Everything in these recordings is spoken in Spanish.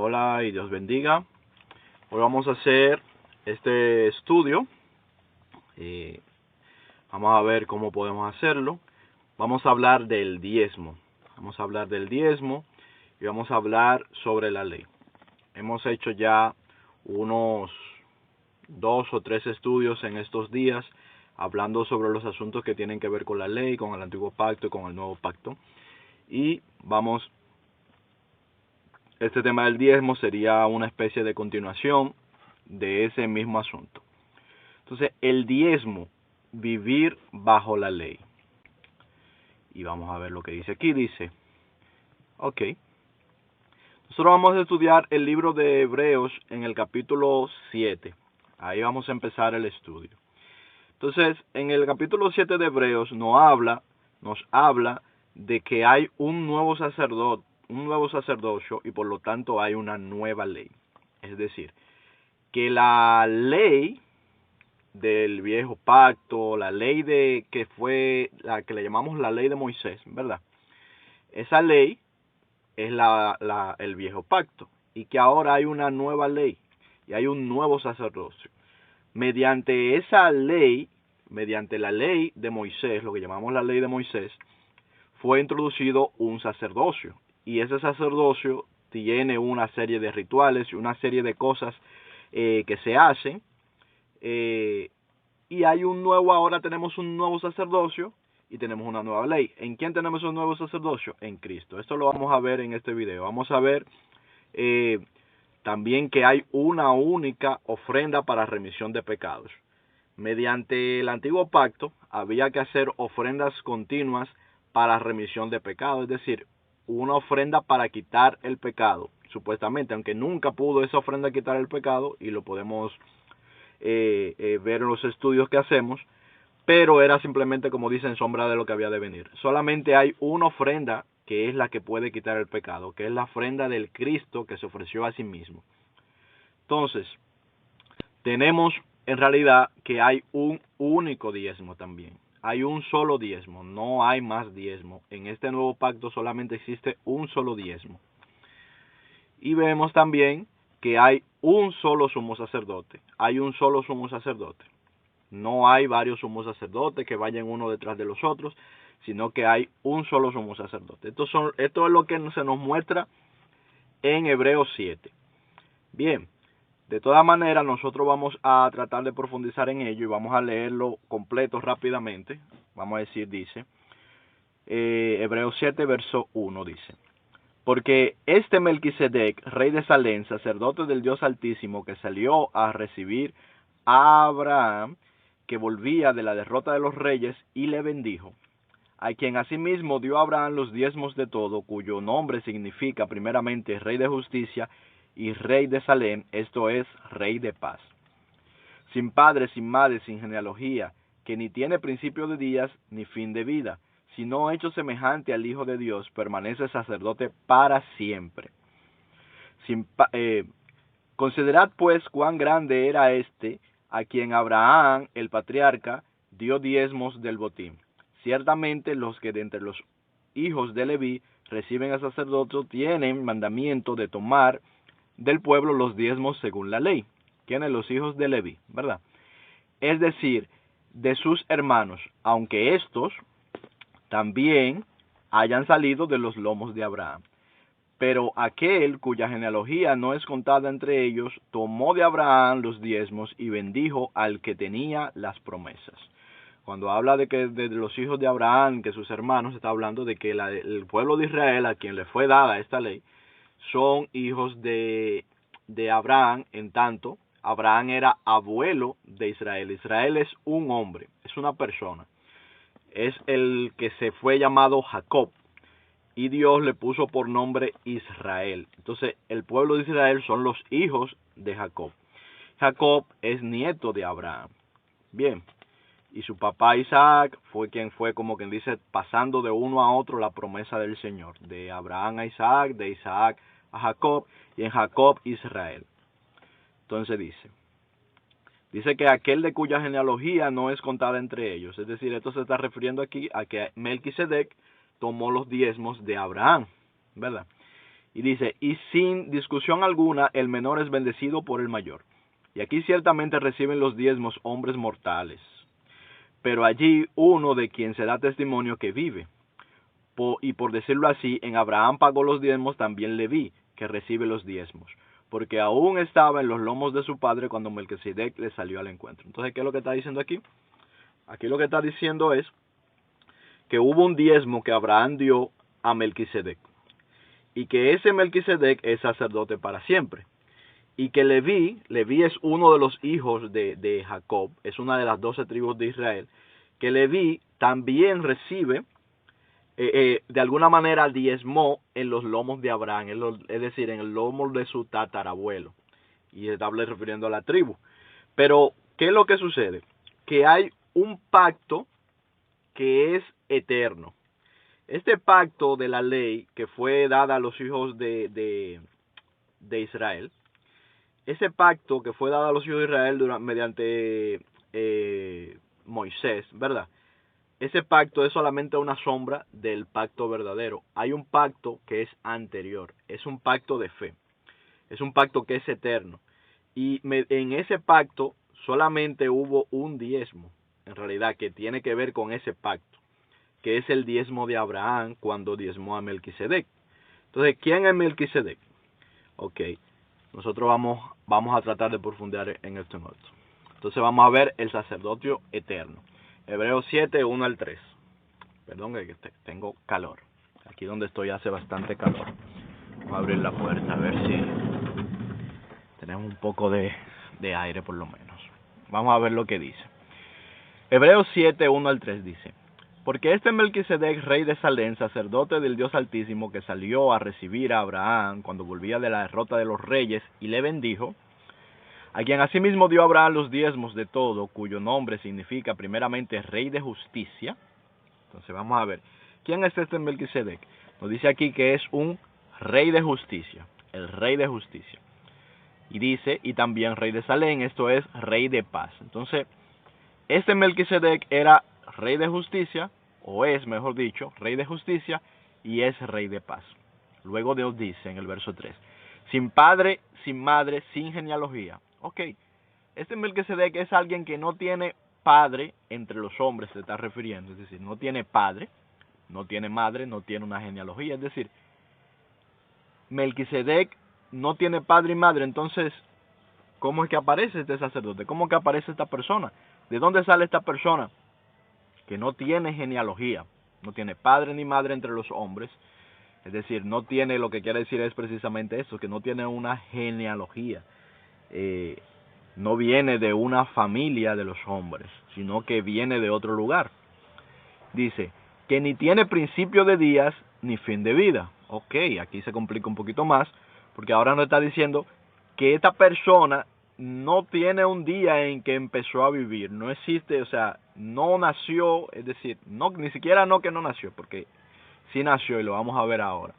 Hola y Dios bendiga. Hoy vamos a hacer este estudio. Vamos a ver cómo podemos hacerlo. Vamos a hablar del diezmo. Y vamos a hablar sobre la ley. Hemos hecho ya unos 2 o 3 estudios en estos días hablando sobre los asuntos que tienen que ver con la ley, con el antiguo pacto y con el nuevo pacto. Y este tema del diezmo sería una especie de continuación de ese mismo asunto. Entonces, el diezmo, vivir bajo la ley. Y vamos a ver lo que dice aquí. Dice, nosotros vamos a estudiar el libro de Hebreos en el capítulo 7. Ahí vamos a empezar el estudio. Entonces, en el capítulo 7 de Hebreos nos habla de que hay un nuevo sacerdocio y por lo tanto hay una nueva ley. Es decir, que la ley del viejo pacto, la ley que fue la que le llamamos la ley de Moisés, ¿verdad? Esa ley es el viejo pacto y que ahora hay una nueva ley y hay un nuevo sacerdocio. Mediante esa ley, mediante la ley de Moisés, lo que llamamos la ley de Moisés, fue introducido un sacerdocio y ese sacerdocio tiene una serie de rituales y una serie de cosas que se hacen y ahora tenemos un nuevo sacerdocio y tenemos una nueva ley. ¿En quién tenemos un nuevo sacerdocio? En Cristo. Esto lo vamos a ver en este video. Vamos a ver también que hay una única ofrenda para remisión de pecados. Mediante el antiguo pacto había que hacer ofrendas continuas para remisión de pecados, es decir, una ofrenda para quitar el pecado, supuestamente, aunque nunca pudo esa ofrenda quitar el pecado, y lo podemos ver en los estudios que hacemos, pero era simplemente, como dicen, sombra de lo que había de venir. Solamente hay una ofrenda que es la que puede quitar el pecado, que es la ofrenda del Cristo que se ofreció a sí mismo. Entonces, tenemos en realidad que hay un único diezmo también. Hay un solo diezmo, no hay más diezmo. En este nuevo pacto solamente existe un solo diezmo. Y vemos también que hay un solo sumo sacerdote. Hay un solo sumo sacerdote. No hay varios sumos sacerdotes que vayan uno detrás de los otros, sino que hay un solo sumo sacerdote. Esto es lo que se nos muestra en Hebreos 7. Bien, de todas maneras nosotros vamos a tratar de profundizar en ello y vamos a leerlo completo rápidamente. Vamos a decir, dice, Hebreos 7, verso 1 dice, porque este Melquisedec, rey de Salem, sacerdote del Dios Altísimo, que salió a recibir a Abraham, que volvía de la derrota de los reyes, y le bendijo, a quien asimismo dio a Abraham los diezmos de todo, cuyo nombre significa primeramente rey de justicia y rey de Salem, esto es, rey de paz. Sin padre, sin madre, sin genealogía, que ni tiene principio de días ni fin de vida, sino hecho semejante al Hijo de Dios, permanece sacerdote para siempre. Considerad pues cuán grande era este, a quien Abraham, el patriarca, dio diezmos del botín. Ciertamente los que de entre los hijos de Leví reciben al sacerdocio tienen mandamiento de tomar del pueblo los diezmos según la ley. ¿Quiénes? Los hijos de Leví, ¿verdad? Es decir, de sus hermanos, aunque estos también hayan salido de los lomos de Abraham. Pero aquel cuya genealogía no es contada entre ellos, tomó de Abraham los diezmos y bendijo al que tenía las promesas. Cuando habla de que de los hijos de Abraham, que sus hermanos, está hablando de que el pueblo de Israel, a quien le fue dada esta ley, son hijos de Abraham, en tanto Abraham era abuelo de Israel. Israel es un hombre, es una persona. Es el que se fue llamado Jacob. Y Dios le puso por nombre Israel. Entonces, el pueblo de Israel son los hijos de Jacob. Jacob es nieto de Abraham. Bien. Y su papá Isaac fue quien fue, como quien dice, pasando de uno a otro la promesa del Señor. De Abraham a Isaac, de Isaac a Jacob, y en Jacob Israel. Entonces dice que aquel de cuya genealogía no es contada entre ellos. Es decir, esto se está refiriendo aquí a que Melquisedec tomó los diezmos de Abraham, ¿verdad? Y dice, y sin discusión alguna, el menor es bendecido por el mayor. Y aquí ciertamente reciben los diezmos hombres mortales, pero allí uno de quien se da testimonio que vive. Y por decirlo así, en Abraham pagó los diezmos también Leví, que recibe los diezmos, porque aún estaba en los lomos de su padre cuando Melquisedec le salió al encuentro. Entonces, ¿qué es lo que está diciendo aquí? Aquí lo que está diciendo es que hubo un diezmo que Abraham dio a Melquisedec, y que ese Melquisedec es sacerdote para siempre. Y que Leví es uno de los hijos de Jacob, es una de las 12 tribus de Israel, que Leví también recibe, de alguna manera diezmó en los lomos de Abraham, es decir, en el lomo de su tatarabuelo, y está refiriendo a la tribu. Pero, ¿qué es lo que sucede? Que hay un pacto que es eterno. Este pacto de la ley que fue dada a los hijos de Israel, ese pacto que fue dado a los hijos de Israel mediante Moisés, ¿verdad? Ese pacto es solamente una sombra del pacto verdadero. Hay un pacto que es anterior, es un pacto de fe, es un pacto que es eterno. Y en ese pacto solamente hubo un diezmo, en realidad, que tiene que ver con ese pacto, que es el diezmo de Abraham cuando diezmó a Melquisedec. Entonces, ¿quién es Melquisedec? Ok, nosotros vamos a tratar de profundizar en esto en otro. Entonces vamos a ver el sacerdocio eterno. Hebreos 7, 1 al 3. Perdón, que tengo calor. Aquí donde estoy hace bastante calor. Vamos a abrir la puerta a ver si tenemos un poco de aire por lo menos. Vamos a ver lo que dice. Hebreos 7, 1 al 3 dice: porque este Melquisedec, rey de Salem, sacerdote del Dios Altísimo, que salió a recibir a Abraham cuando volvía de la derrota de los reyes y le bendijo, a quien asimismo dio a Abraham los diezmos de todo, cuyo nombre significa primeramente rey de justicia. Entonces vamos a ver, ¿quién es este Melquisedec? Nos dice aquí que es un rey de justicia, el rey de justicia. Y dice, y también rey de Salem, esto es rey de paz. Entonces, este Melquisedec era rey de justicia, o es, mejor dicho, rey de justicia, y es rey de paz. Luego Dios dice en el verso 3, sin padre, sin madre, sin genealogía. Ok, este Melquisedec es alguien que no tiene padre entre los hombres, se está refiriendo, es decir, no tiene padre, no tiene madre, no tiene una genealogía, es decir, Melquisedec no tiene padre y madre. Entonces, ¿cómo es que aparece este sacerdote? ¿Cómo que aparece esta persona? ¿De dónde sale esta persona? Que no tiene genealogía, no tiene padre ni madre entre los hombres, es decir, no tiene, lo que quiere decir es precisamente eso, que no tiene una genealogía, no viene de una familia de los hombres, sino que viene de otro lugar. Dice, que ni tiene principio de días ni fin de vida. Ok, aquí se complica un poquito más, porque ahora nos está diciendo que esta persona no tiene un día en que empezó a vivir, no existe, o sea, no nació, es decir, no, ni siquiera no que no nació, porque sí nació y lo vamos a ver ahora,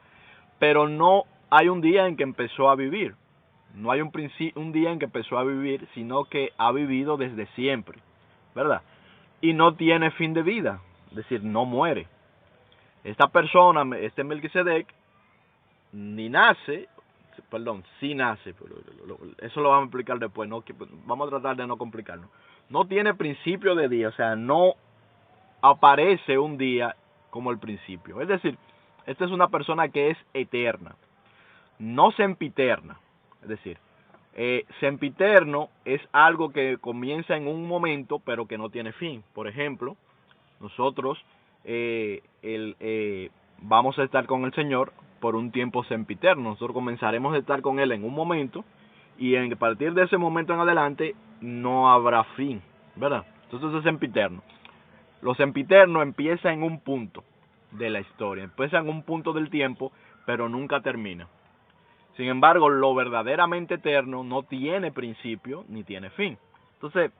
pero no hay un día en que empezó a vivir, no hay un día en que empezó a vivir, sino que ha vivido desde siempre, ¿verdad? Y no tiene fin de vida, es decir, no muere. Esta persona, este Melquisedec, ni nace, perdón, sí nace, pero eso lo vamos a explicar después, ¿no? Vamos a tratar de no complicarnos. No tiene principio de día, o sea, no aparece un día como el principio. Es decir, esta es una persona que es eterna, no sempiterna. Es decir, sempiterno es algo que comienza en un momento, pero que no tiene fin. Por ejemplo, nosotros vamos a estar con el Señor por un tiempo sempiterno. Nosotros comenzaremos a estar con Él en un momento y a partir de ese momento en adelante no habrá fin, ¿verdad? Entonces es sempiterno. Lo sempiterno empieza en un punto de la historia, empieza en un punto del tiempo, pero nunca termina. Sin embargo, lo verdaderamente eterno no tiene principio ni tiene fin. Entonces,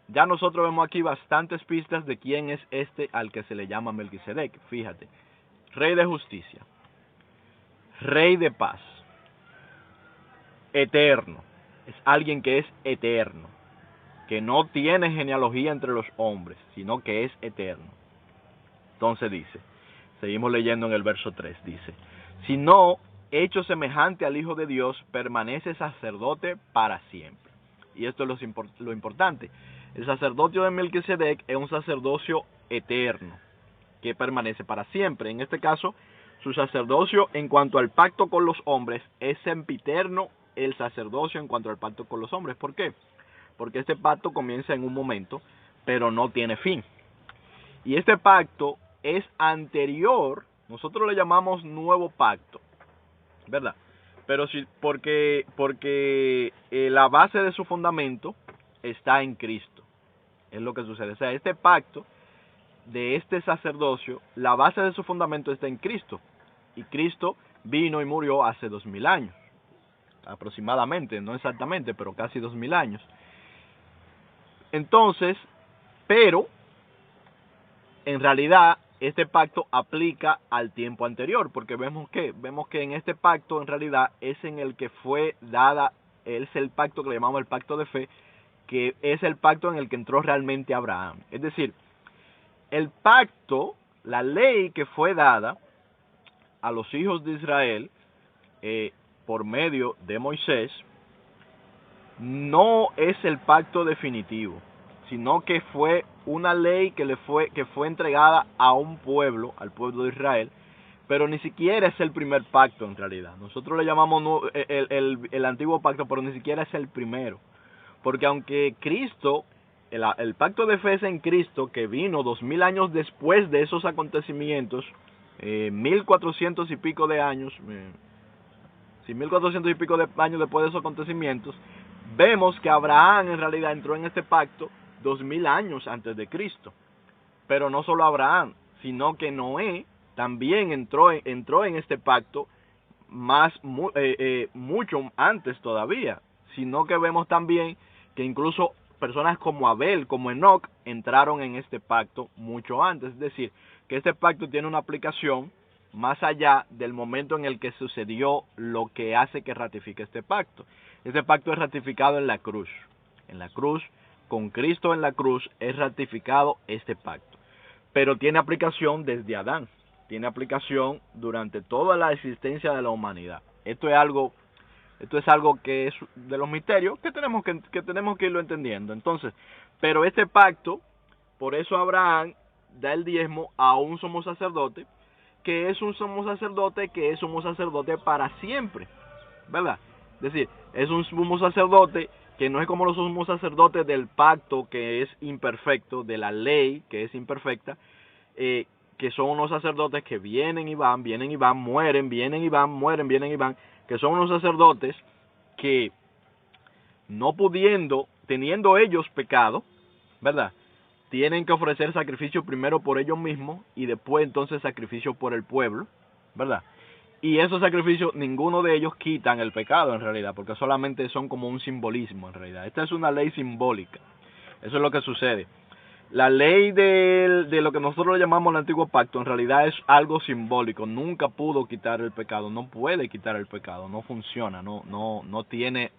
ya nosotros vemos aquí bastantes pistas de quién es este al que se le llama Melquisedec. Fíjate, rey de justicia, rey de paz, eterno. Es alguien que es eterno, que no tiene genealogía entre los hombres, sino que es eterno. Entonces dice, seguimos leyendo en el verso 3, dice, sino hecho semejante al Hijo de Dios, permanece sacerdote para siempre. Y esto es lo importante. El sacerdocio de Melquisedec es un sacerdocio eterno, que permanece para siempre. En este caso, su sacerdocio en cuanto al pacto con los hombres es sempiterno el sacerdocio en cuanto al pacto con los hombres. ¿Por qué? Porque este pacto comienza en un momento, pero no tiene fin. Y este pacto es anterior, nosotros le llamamos nuevo pacto, ¿verdad? Pero sí, porque la base de su fundamento está en Cristo. Es lo que sucede. O sea, este pacto de este sacerdocio, la base de su fundamento está en Cristo. Y Cristo vino y murió hace 2000 años. Aproximadamente, no exactamente, pero casi 2000 años. Entonces, pero en realidad este pacto aplica al tiempo anterior, porque vemos que en este pacto en realidad es en el que fue dada, es el pacto que le llamamos el pacto de fe, que es el pacto en el que entró realmente Abraham. Es decir, el pacto, la ley que fue dada a los hijos de Israel por medio de Moisés, no es el pacto definitivo, sino que fue una ley que fue entregada a un pueblo, al pueblo de Israel, pero ni siquiera es el primer pacto en realidad. Nosotros le llamamos el antiguo pacto, pero ni siquiera es el primero. Porque aunque Cristo, el pacto de fe es en Cristo, que vino 2000 años después de esos acontecimientos, 1400 y pico de años, 1400 y pico de años después de esos acontecimientos, vemos que Abraham en realidad entró en este pacto 2000 años antes de Cristo. Pero no solo Abraham, sino que Noé también entró en este pacto mucho antes todavía. Sino que vemos también que incluso personas como Abel, como Enoc, entraron en este pacto mucho antes. Es decir, que este pacto tiene una aplicación más allá del momento en el que sucedió lo que hace que ratifique este pacto. Este pacto es ratificado en la cruz. En la cruz, con Cristo en la cruz, es ratificado este pacto. Pero tiene aplicación desde Adán. Tiene aplicación durante toda la existencia de la humanidad. Esto es algo que es de los misterios que tenemos que irlo entendiendo. Entonces, pero este pacto, por eso Abraham da el diezmo a un sumo sacerdote, que es un sumo sacerdote para siempre, ¿verdad? Es decir, es un sumo sacerdote que no es como los sumos sacerdotes del pacto, que es imperfecto, de la ley, que es imperfecta, que son unos sacerdotes que vienen y van, mueren, vienen y van, mueren, vienen y van, que son unos sacerdotes que no pudiendo, teniendo ellos pecado, ¿verdad? Tienen que ofrecer sacrificio primero por ellos mismos y después entonces sacrificio por el pueblo, ¿verdad? Y esos sacrificios, ninguno de ellos quitan el pecado en realidad, porque solamente son como un simbolismo en realidad. Esta es una ley simbólica. Eso es lo que sucede. La ley de lo que nosotros llamamos el antiguo pacto en realidad es algo simbólico. Nunca pudo quitar el pecado, no puede quitar el pecado, no funciona, no tiene,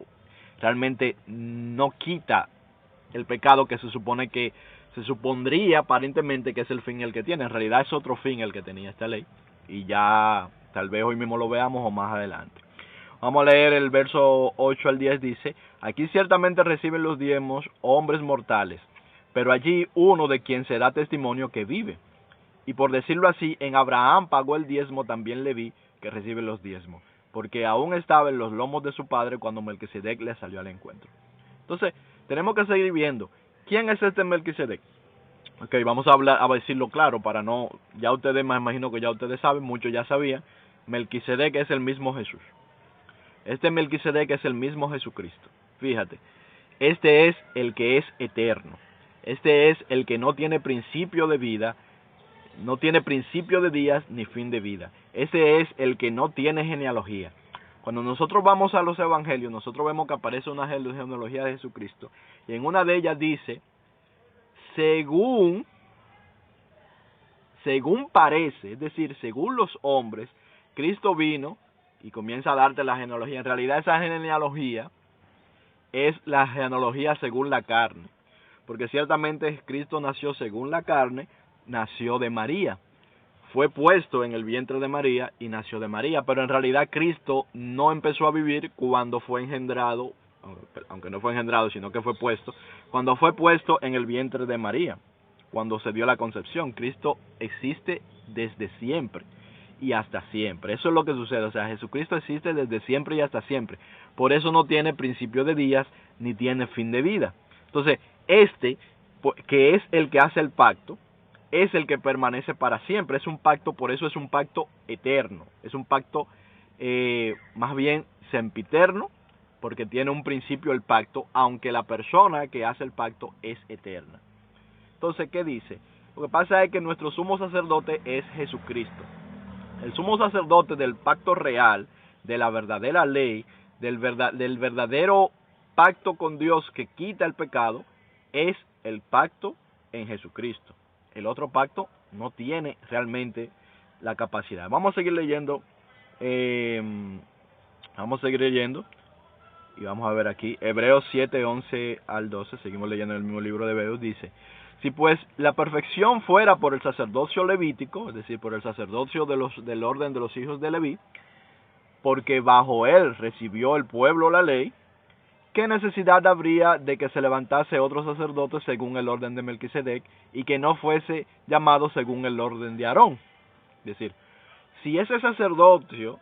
realmente no quita el pecado que se supondría aparentemente que es el fin el que tiene. En realidad es otro fin el que tenía esta ley. Y ya tal vez hoy mismo lo veamos o más adelante. Vamos a leer el verso 8 al 10, dice: aquí ciertamente reciben los diezmos hombres mortales, pero allí uno de quien se da testimonio que vive. Y por decirlo así, en Abraham pagó el diezmo también Leví, que recibe los diezmos, porque aún estaba en los lomos de su padre cuando Melquisedec le salió al encuentro. Entonces, tenemos que seguir viendo. ¿Quién es este Melquisedec? Ok, vamos a decirlo claro para no, ya ustedes, me imagino que ya ustedes saben, muchos ya sabían, Melquisedec es el mismo Jesús. Este Melquisedec es el mismo Jesucristo. Fíjate, este es el que es eterno. Este es el que no tiene principio de vida, no tiene principio de días ni fin de vida. Este es el que no tiene genealogía. Cuando nosotros vamos a los evangelios, nosotros vemos que aparece una genealogía de Jesucristo. Y en una de ellas dice, según parece, es decir, según los hombres, Cristo vino y comienza a darte la genealogía. En realidad esa genealogía es la genealogía según la carne. Porque ciertamente Cristo nació según la carne, nació de María. fue puesto en el vientre de María y nació de María, pero en realidad Cristo no empezó a vivir cuando fue engendrado, aunque no fue engendrado, sino que fue puesto, cuando fue puesto en el vientre de María, cuando se dio la concepción. Cristo existe desde siempre y hasta siempre. Eso es lo que sucede, o sea, Jesucristo existe desde siempre y hasta siempre. Por eso no tiene principio de días ni tiene fin de vida. Entonces, que es el que hace el pacto, es el que permanece para siempre. Es un pacto, por eso es un pacto eterno. Es un pacto más bien sempiterno, porque tiene un principio el pacto, aunque la persona que hace el pacto es eterna. Entonces, ¿qué dice? Lo que pasa es que nuestro sumo sacerdote es Jesucristo. El sumo sacerdote del pacto real, de la verdadera ley, del verdadero pacto con Dios que quita el pecado, es el pacto en Jesucristo. El otro pacto no tiene realmente la capacidad. Vamos a seguir leyendo. Y vamos a ver aquí, Hebreos 7, 11 al 12, seguimos leyendo en el mismo libro de Hebreos, dice: si pues la perfección fuera por el sacerdocio levítico, es decir, por el sacerdocio del orden de los hijos de Leví, porque bajo él recibió el pueblo la ley, ¿qué necesidad habría de que se levantase otro sacerdote según el orden de Melquisedec y que no fuese llamado según el orden de Aarón? Es decir, si ese sacerdocio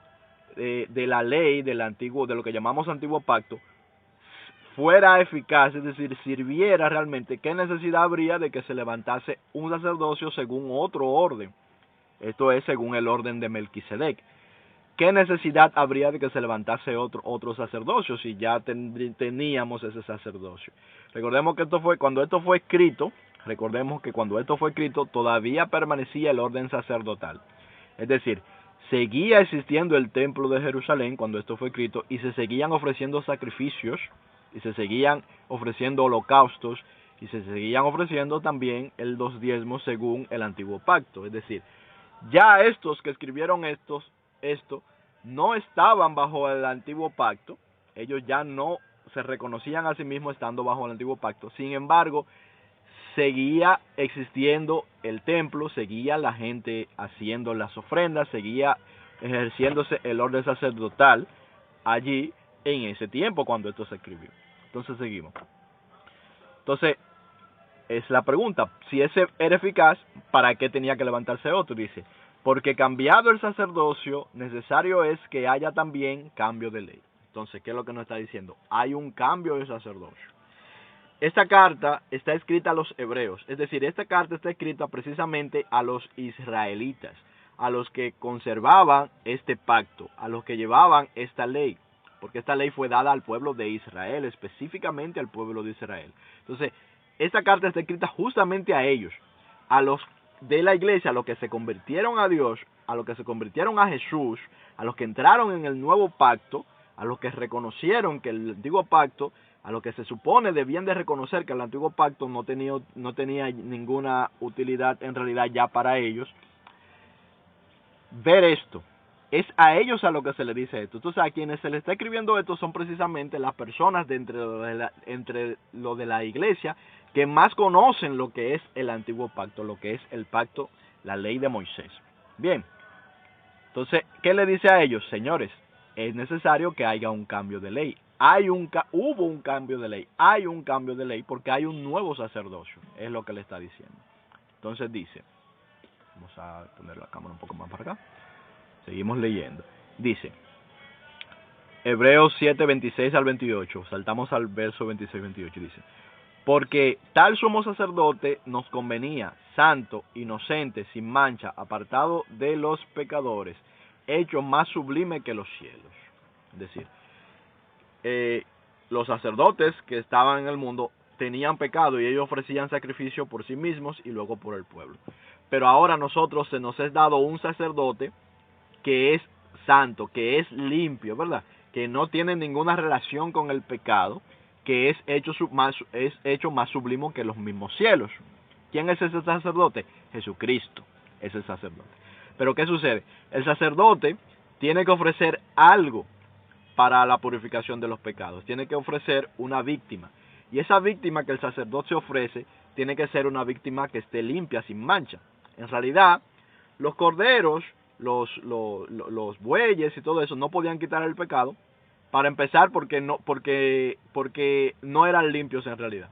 de la ley del antiguo, de lo que llamamos antiguo pacto, fuera eficaz, es decir, sirviera realmente, ¿qué necesidad habría de que se levantase un sacerdocio según otro orden? Esto es según el orden de Melquisedec. ¿Qué necesidad habría de que se levantase otro sacerdocio si ya teníamos ese sacerdocio? Recordemos que cuando esto fue escrito, todavía permanecía el orden sacerdotal. Es decir, seguía existiendo el templo de Jerusalén cuando esto fue escrito y se seguían ofreciendo sacrificios y se seguían ofreciendo holocaustos y se seguían ofreciendo también los diezmos según el antiguo pacto. Es decir, ya estos que escribieron esto no estaban bajo el antiguo pacto, ellos ya no se reconocían a sí mismos estando bajo el antiguo pacto. Sin embargo, seguía existiendo el templo, seguía la gente haciendo las ofrendas, seguía ejerciéndose el orden sacerdotal allí en ese tiempo cuando esto se escribió. Entonces seguimos. Entonces, es la pregunta, si ese era eficaz, ¿para qué tenía que levantarse otro? Dice, porque cambiado el sacerdocio, necesario es que haya también cambio de ley. Entonces, ¿qué es lo que nos está diciendo? Hay un cambio de sacerdocio. Esta carta está escrita a los hebreos, es decir, esta carta está escrita precisamente a los israelitas, a los que conservaban este pacto, a los que llevaban esta ley, porque esta ley fue dada al pueblo de Israel, específicamente al pueblo de Israel. Entonces, esta carta está escrita justamente a ellos, a los de la iglesia, a los que se convirtieron a Dios, a los que se convirtieron a Jesús, a los que entraron en el nuevo pacto, a los que reconocieron que el antiguo pacto, a los que se supone debían de reconocer que el antiguo pacto no tenía ninguna utilidad en realidad ya para ellos. Ver esto, es a ellos a lo que se le dice esto. Entonces, a quienes se le está escribiendo esto son precisamente las personas de entre lo de la iglesia que más conocen lo que es el antiguo pacto, lo que es el pacto, la ley de Moisés. Bien, entonces, ¿qué le dice a ellos? Señores, es necesario que haya un cambio de ley. Hubo un cambio de ley, hay un cambio de ley porque hay un nuevo sacerdocio, es lo que le está diciendo. Entonces dice, vamos a poner la cámara un poco más para acá, seguimos leyendo. Dice, Hebreos 7, 26 al 28, saltamos al verso 26-28, dice, porque tal sumo sacerdote nos convenía, santo, inocente, sin mancha, apartado de los pecadores, hecho más sublime que los cielos. Es decir, los sacerdotes que estaban en el mundo tenían pecado y ellos ofrecían sacrificio por sí mismos y luego por el pueblo. Pero ahora a nosotros se nos es dado un sacerdote que es santo, que es limpio, ¿verdad? Que no tiene ninguna relación con el pecado, que es hecho más sublime que los mismos cielos. ¿Quién es ese sacerdote? Jesucristo es el sacerdote. Pero ¿qué sucede? El sacerdote tiene que ofrecer algo para la purificación de los pecados. Tiene que ofrecer una víctima. Y esa víctima que el sacerdote ofrece tiene que ser una víctima que esté limpia, sin mancha. En realidad, Los corderos, los bueyes y todo eso no podían quitar el pecado, para empezar porque no eran limpios en realidad.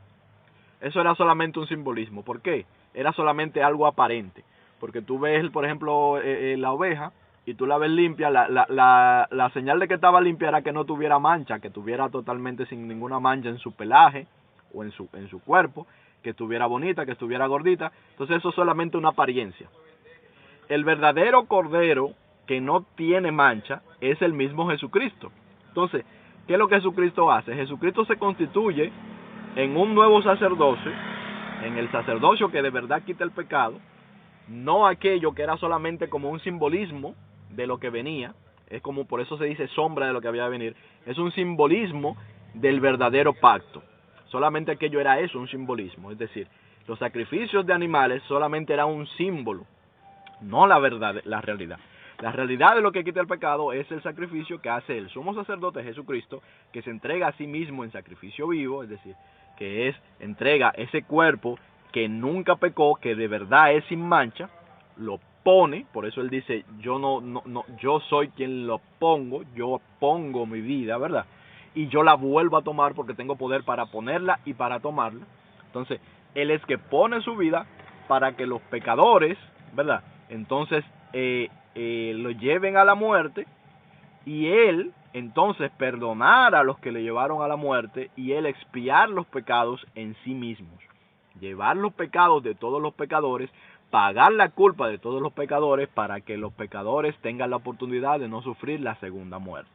Eso era solamente un simbolismo. ¿Por qué? Era solamente algo aparente. Porque tú ves, por ejemplo, la oveja, y tú la ves limpia, la señal de que estaba limpia era que no tuviera mancha, que estuviera totalmente sin ninguna mancha en su pelaje o en su cuerpo, que estuviera bonita, que estuviera gordita. Entonces eso es solamente una apariencia. El verdadero cordero que no tiene mancha es el mismo Jesucristo. Entonces, ¿qué es lo que Jesucristo hace? Jesucristo se constituye en un nuevo sacerdocio, en el sacerdocio que de verdad quita el pecado, no aquello que era solamente como un simbolismo de lo que venía, es como, por eso se dice sombra de lo que había de venir, es un simbolismo del verdadero pacto. Solamente aquello era eso, un simbolismo, es decir, los sacrificios de animales solamente eran un símbolo, no la verdad, la realidad. La realidad de lo que quita el pecado es el sacrificio que hace el sumo sacerdote Jesucristo, que se entrega a sí mismo en sacrificio vivo, es decir, que entrega ese cuerpo que nunca pecó, que de verdad es sin mancha, lo pone, por eso él dice, yo soy quien lo pongo, yo pongo mi vida, ¿verdad? Y yo la vuelvo a tomar porque tengo poder para ponerla y para tomarla. Entonces, él es que pone su vida para que los pecadores, ¿verdad? Entonces, lo lleven a la muerte, y él entonces perdonar a los que le llevaron a la muerte, y él expiar los pecados en sí mismos, llevar los pecados de todos los pecadores, pagar la culpa de todos los pecadores, para que los pecadores tengan la oportunidad de no sufrir la segunda muerte.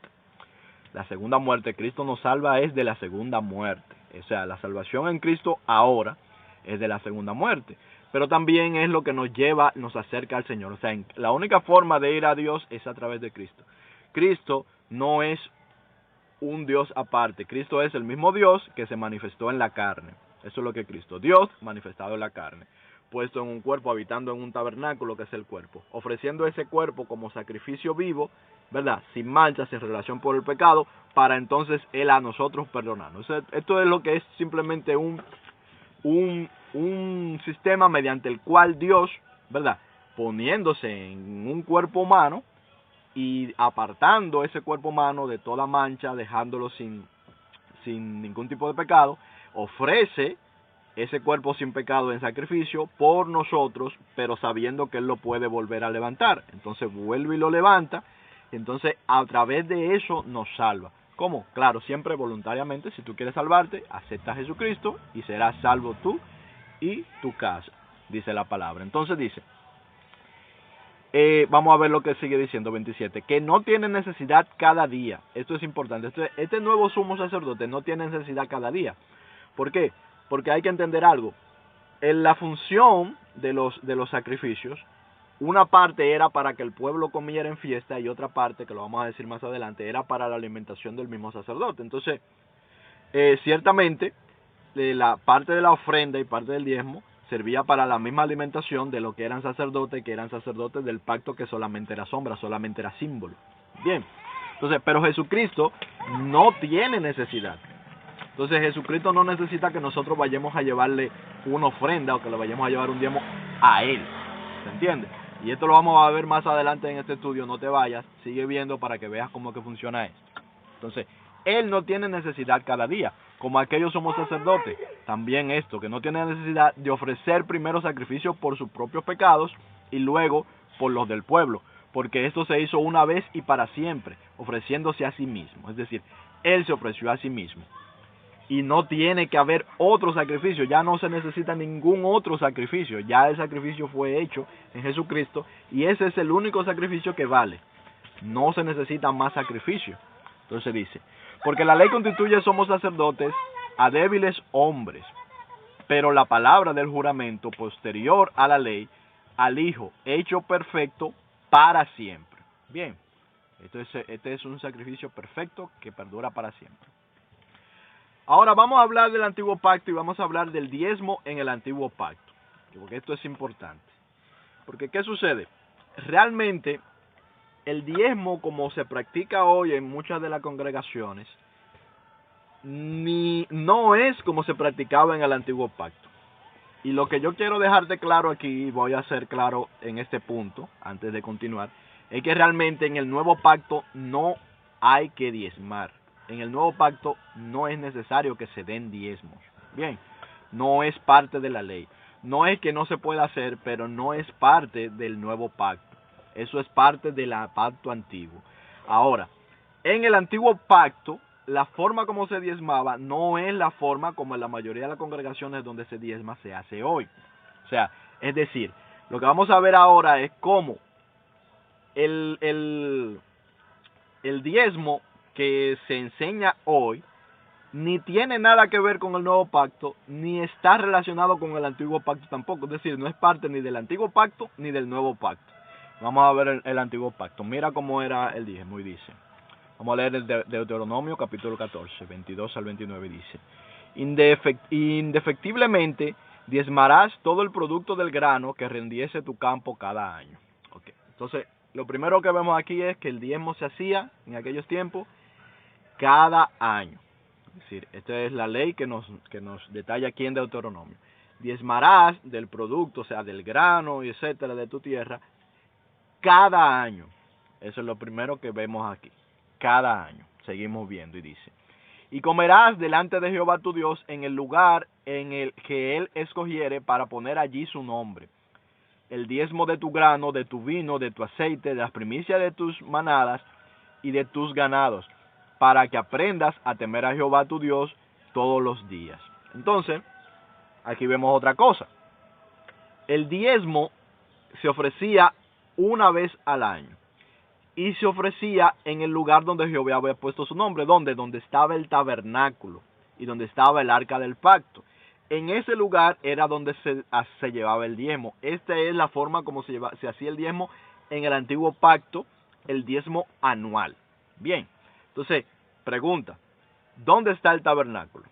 La segunda muerte, Cristo nos salva es de la segunda muerte, o sea, la salvación en Cristo ahora es de la segunda muerte, pero también es lo que nos acerca al Señor. O sea, la única forma de ir a Dios es a través de Cristo. Cristo no es un Dios aparte, Cristo es el mismo Dios que se manifestó en la carne. Eso es lo que Cristo, Dios manifestado en la carne, puesto en un cuerpo, habitando en un tabernáculo que es el cuerpo, ofreciendo ese cuerpo como sacrificio vivo, ¿verdad? Sin mancha, sin relación por el pecado, para entonces Él a nosotros perdonarnos. Esto es lo que es simplemente un sistema mediante el cual Dios, ¿verdad?, poniéndose en un cuerpo humano y apartando ese cuerpo humano de toda mancha, dejándolo sin ningún tipo de pecado, ofrece ese cuerpo sin pecado en sacrificio por nosotros, pero sabiendo que Él lo puede volver a levantar. Entonces vuelve y lo levanta, y entonces a través de eso nos salva. ¿Cómo? Claro, siempre voluntariamente. Si tú quieres salvarte, acepta a Jesucristo y serás salvo tú y tu casa, dice la palabra. Entonces dice, vamos a ver lo que sigue diciendo 27, que no tiene necesidad cada día. Esto es importante. Este nuevo sumo sacerdote no tiene necesidad cada día. ¿Por qué? Porque hay que entender algo. En la función de los sacrificios, una parte era para que el pueblo comiera en fiesta, y otra parte, que lo vamos a decir más adelante, era para la alimentación del mismo sacerdote. Entonces, ciertamente, la parte de la ofrenda y parte del diezmo servía para la misma alimentación de lo que eran sacerdotes del pacto, que solamente era sombra, solamente era símbolo. Bien, entonces, pero Jesucristo no tiene necesidad. Entonces Jesucristo no necesita que nosotros vayamos a llevarle una ofrenda o que le vayamos a llevar un diezmo a Él. ¿Se entiende? Y esto lo vamos a ver más adelante en este estudio. No te vayas, sigue viendo para que veas cómo que funciona esto. Entonces, Él no tiene necesidad cada día, como aquellos somos sacerdotes. También esto, que no tiene necesidad de ofrecer primero sacrificios por sus propios pecados y luego por los del pueblo, porque esto se hizo una vez y para siempre, ofreciéndose a sí mismo. Es decir, Él se ofreció a sí mismo. Y no tiene que haber otro sacrificio, ya no se necesita ningún otro sacrificio, ya el sacrificio fue hecho en Jesucristo, y ese es el único sacrificio que vale. No se necesita más sacrificio. Entonces dice, porque la ley constituye somos sacerdotes a débiles hombres, pero la palabra del juramento posterior a la ley, al Hijo hecho perfecto para siempre. Bien, este es un sacrificio perfecto que perdura para siempre. Ahora vamos a hablar del antiguo pacto y vamos a hablar del diezmo en el antiguo pacto, porque esto es importante. Porque ¿qué sucede? Realmente el diezmo, como se practica hoy en muchas de las congregaciones, no es como se practicaba en el antiguo pacto. Y lo que yo quiero dejarte claro aquí, voy a ser claro en este punto, antes de continuar, es que realmente en el nuevo pacto no hay que diezmar. En el nuevo pacto no es necesario que se den diezmos. Bien, no es parte de la ley. No es que no se pueda hacer, pero no es parte del nuevo pacto. Eso es parte del pacto antiguo. Ahora, en el antiguo pacto, la forma como se diezmaba no es la forma como en la mayoría de las congregaciones donde se diezma se hace hoy. O sea, es decir, lo que vamos a ver ahora es cómo el diezmo que se enseña hoy ni tiene nada que ver con el nuevo pacto, ni está relacionado con el antiguo pacto tampoco. Es decir, no es parte ni del antiguo pacto ni del nuevo pacto. Vamos a ver el antiguo pacto. Mira cómo era el diezmo y dice. Vamos a leer el Deuteronomio capítulo 14, 22 al 29 dice. Indefectiblemente diezmarás todo el producto del grano que rendiese tu campo cada año. Okay. Entonces, lo primero que vemos aquí es que el diezmo se hacía en aquellos tiempos cada año. Es decir, esta es la ley que nos detalla aquí en Deuteronomio. Diezmarás del producto, o sea, del grano y etcétera, de tu tierra, cada año. Eso es lo primero que vemos aquí. Cada año. Seguimos viendo y dice. Y comerás delante de Jehová tu Dios en el lugar en el que él escogiere para poner allí su nombre. El diezmo de tu grano, de tu vino, de tu aceite, de las primicias de tus manadas y de tus ganados, para que aprendas a temer a Jehová tu Dios todos los días. Entonces, aquí vemos otra cosa. El diezmo se ofrecía una vez al año y se ofrecía en el lugar donde Jehová había puesto su nombre. ¿Dónde? Donde estaba el tabernáculo y donde estaba el arca del pacto. En ese lugar era donde se llevaba el diezmo. Esta es la forma como se hacía el diezmo en el antiguo pacto, el diezmo anual. Bien, entonces, pregunta, ¿dónde está el tabernáculo?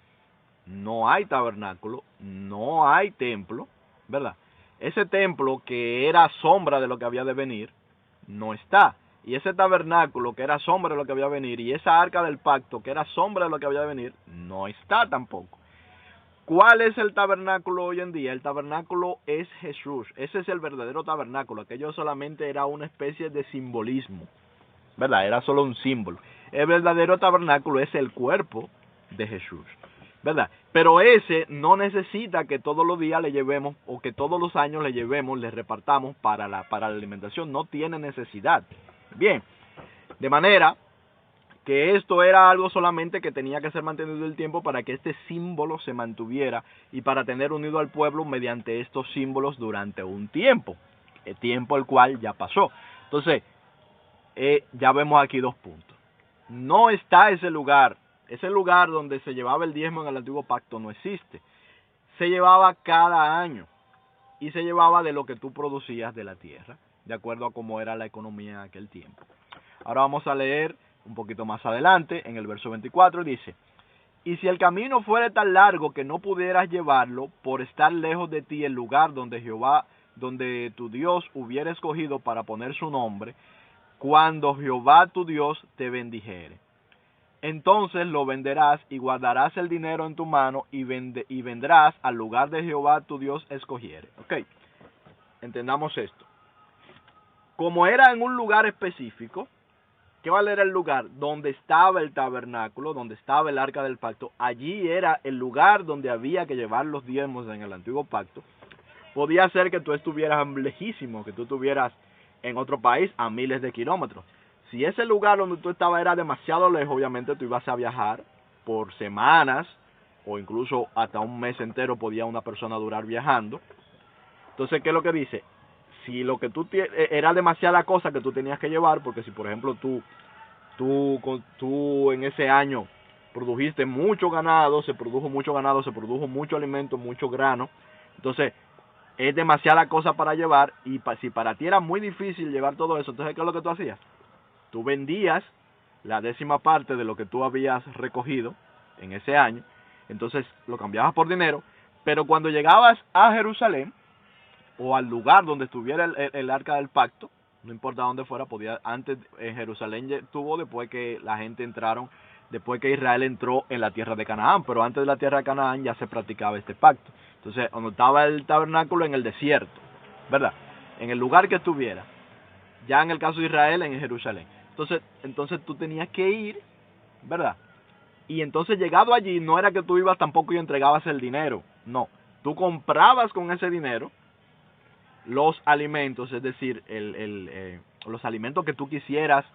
No hay tabernáculo, no hay templo, ¿verdad? Ese templo que era sombra de lo que había de venir, no está. Y ese tabernáculo que era sombra de lo que había de venir, y esa arca del pacto que era sombra de lo que había de venir, no está tampoco. ¿Cuál es el tabernáculo hoy en día? El tabernáculo es Jesús. Ese es el verdadero tabernáculo. Aquello solamente era una especie de simbolismo, ¿verdad? Era solo un símbolo. El verdadero tabernáculo es el cuerpo de Jesús, ¿verdad? Pero ese no necesita que todos los días le llevemos o que todos los años le llevemos, le repartamos para la alimentación. No tiene necesidad. Bien, de manera que esto era algo solamente que tenía que ser mantenido el tiempo para que este símbolo se mantuviera y para tener unido al pueblo mediante estos símbolos durante un tiempo, el tiempo el cual ya pasó. Entonces, ya vemos aquí dos puntos. No está ese lugar donde se llevaba el diezmo en el antiguo pacto, no existe. Se llevaba cada año y se llevaba de lo que tú producías de la tierra, de acuerdo a cómo era la economía en aquel tiempo. Ahora vamos a leer un poquito más adelante, en el verso 24, dice, y si el camino fuera tan largo que no pudieras llevarlo, por estar lejos de ti el lugar donde tu Dios hubiera escogido para poner su nombre, cuando Jehová tu Dios te bendijere. Entonces lo venderás y guardarás el dinero en tu mano y vendrás al lugar de Jehová tu Dios escogiere. Ok, entendamos esto. Como era en un lugar específico, ¿cuál era el lugar? Donde estaba el tabernáculo, donde estaba el arca del pacto. Allí era el lugar donde había que llevar los diezmos en el antiguo pacto. Podía ser que tú estuvieras lejísimo, que tú estuvieras en otro país a miles de kilómetros. Si ese lugar donde tú estabas era demasiado lejos, obviamente tú ibas a viajar por semanas o incluso hasta un mes entero podía una persona durar viajando. Entonces, ¿qué es lo que dice? Si lo que tú era demasiada cosa que tú tenías que llevar, porque si por ejemplo tú en ese año produjiste mucho ganado, se produjo mucho alimento, mucho grano, entonces es demasiada cosa para llevar y si para ti era muy difícil llevar todo eso, entonces ¿qué es lo que tú hacías? Tú vendías la 10ª parte de lo que tú habías recogido en ese año, entonces lo cambiabas por dinero, pero cuando llegabas a Jerusalén o al lugar donde estuviera el arca del pacto, no importa dónde fuera, podía antes en Jerusalén estuvo después que la gente entraron después que Israel entró en la tierra de Canaán, pero antes de la tierra de Canaán ya se practicaba este pacto. Entonces, cuando estaba el tabernáculo en el desierto, ¿verdad? En el lugar que estuviera, ya en el caso de Israel, en Jerusalén. Entonces tú tenías que ir, ¿verdad? Y entonces llegado allí, no era que tú ibas tampoco y entregabas el dinero, no. Tú comprabas con ese dinero los alimentos, es decir, los alimentos que tú quisieras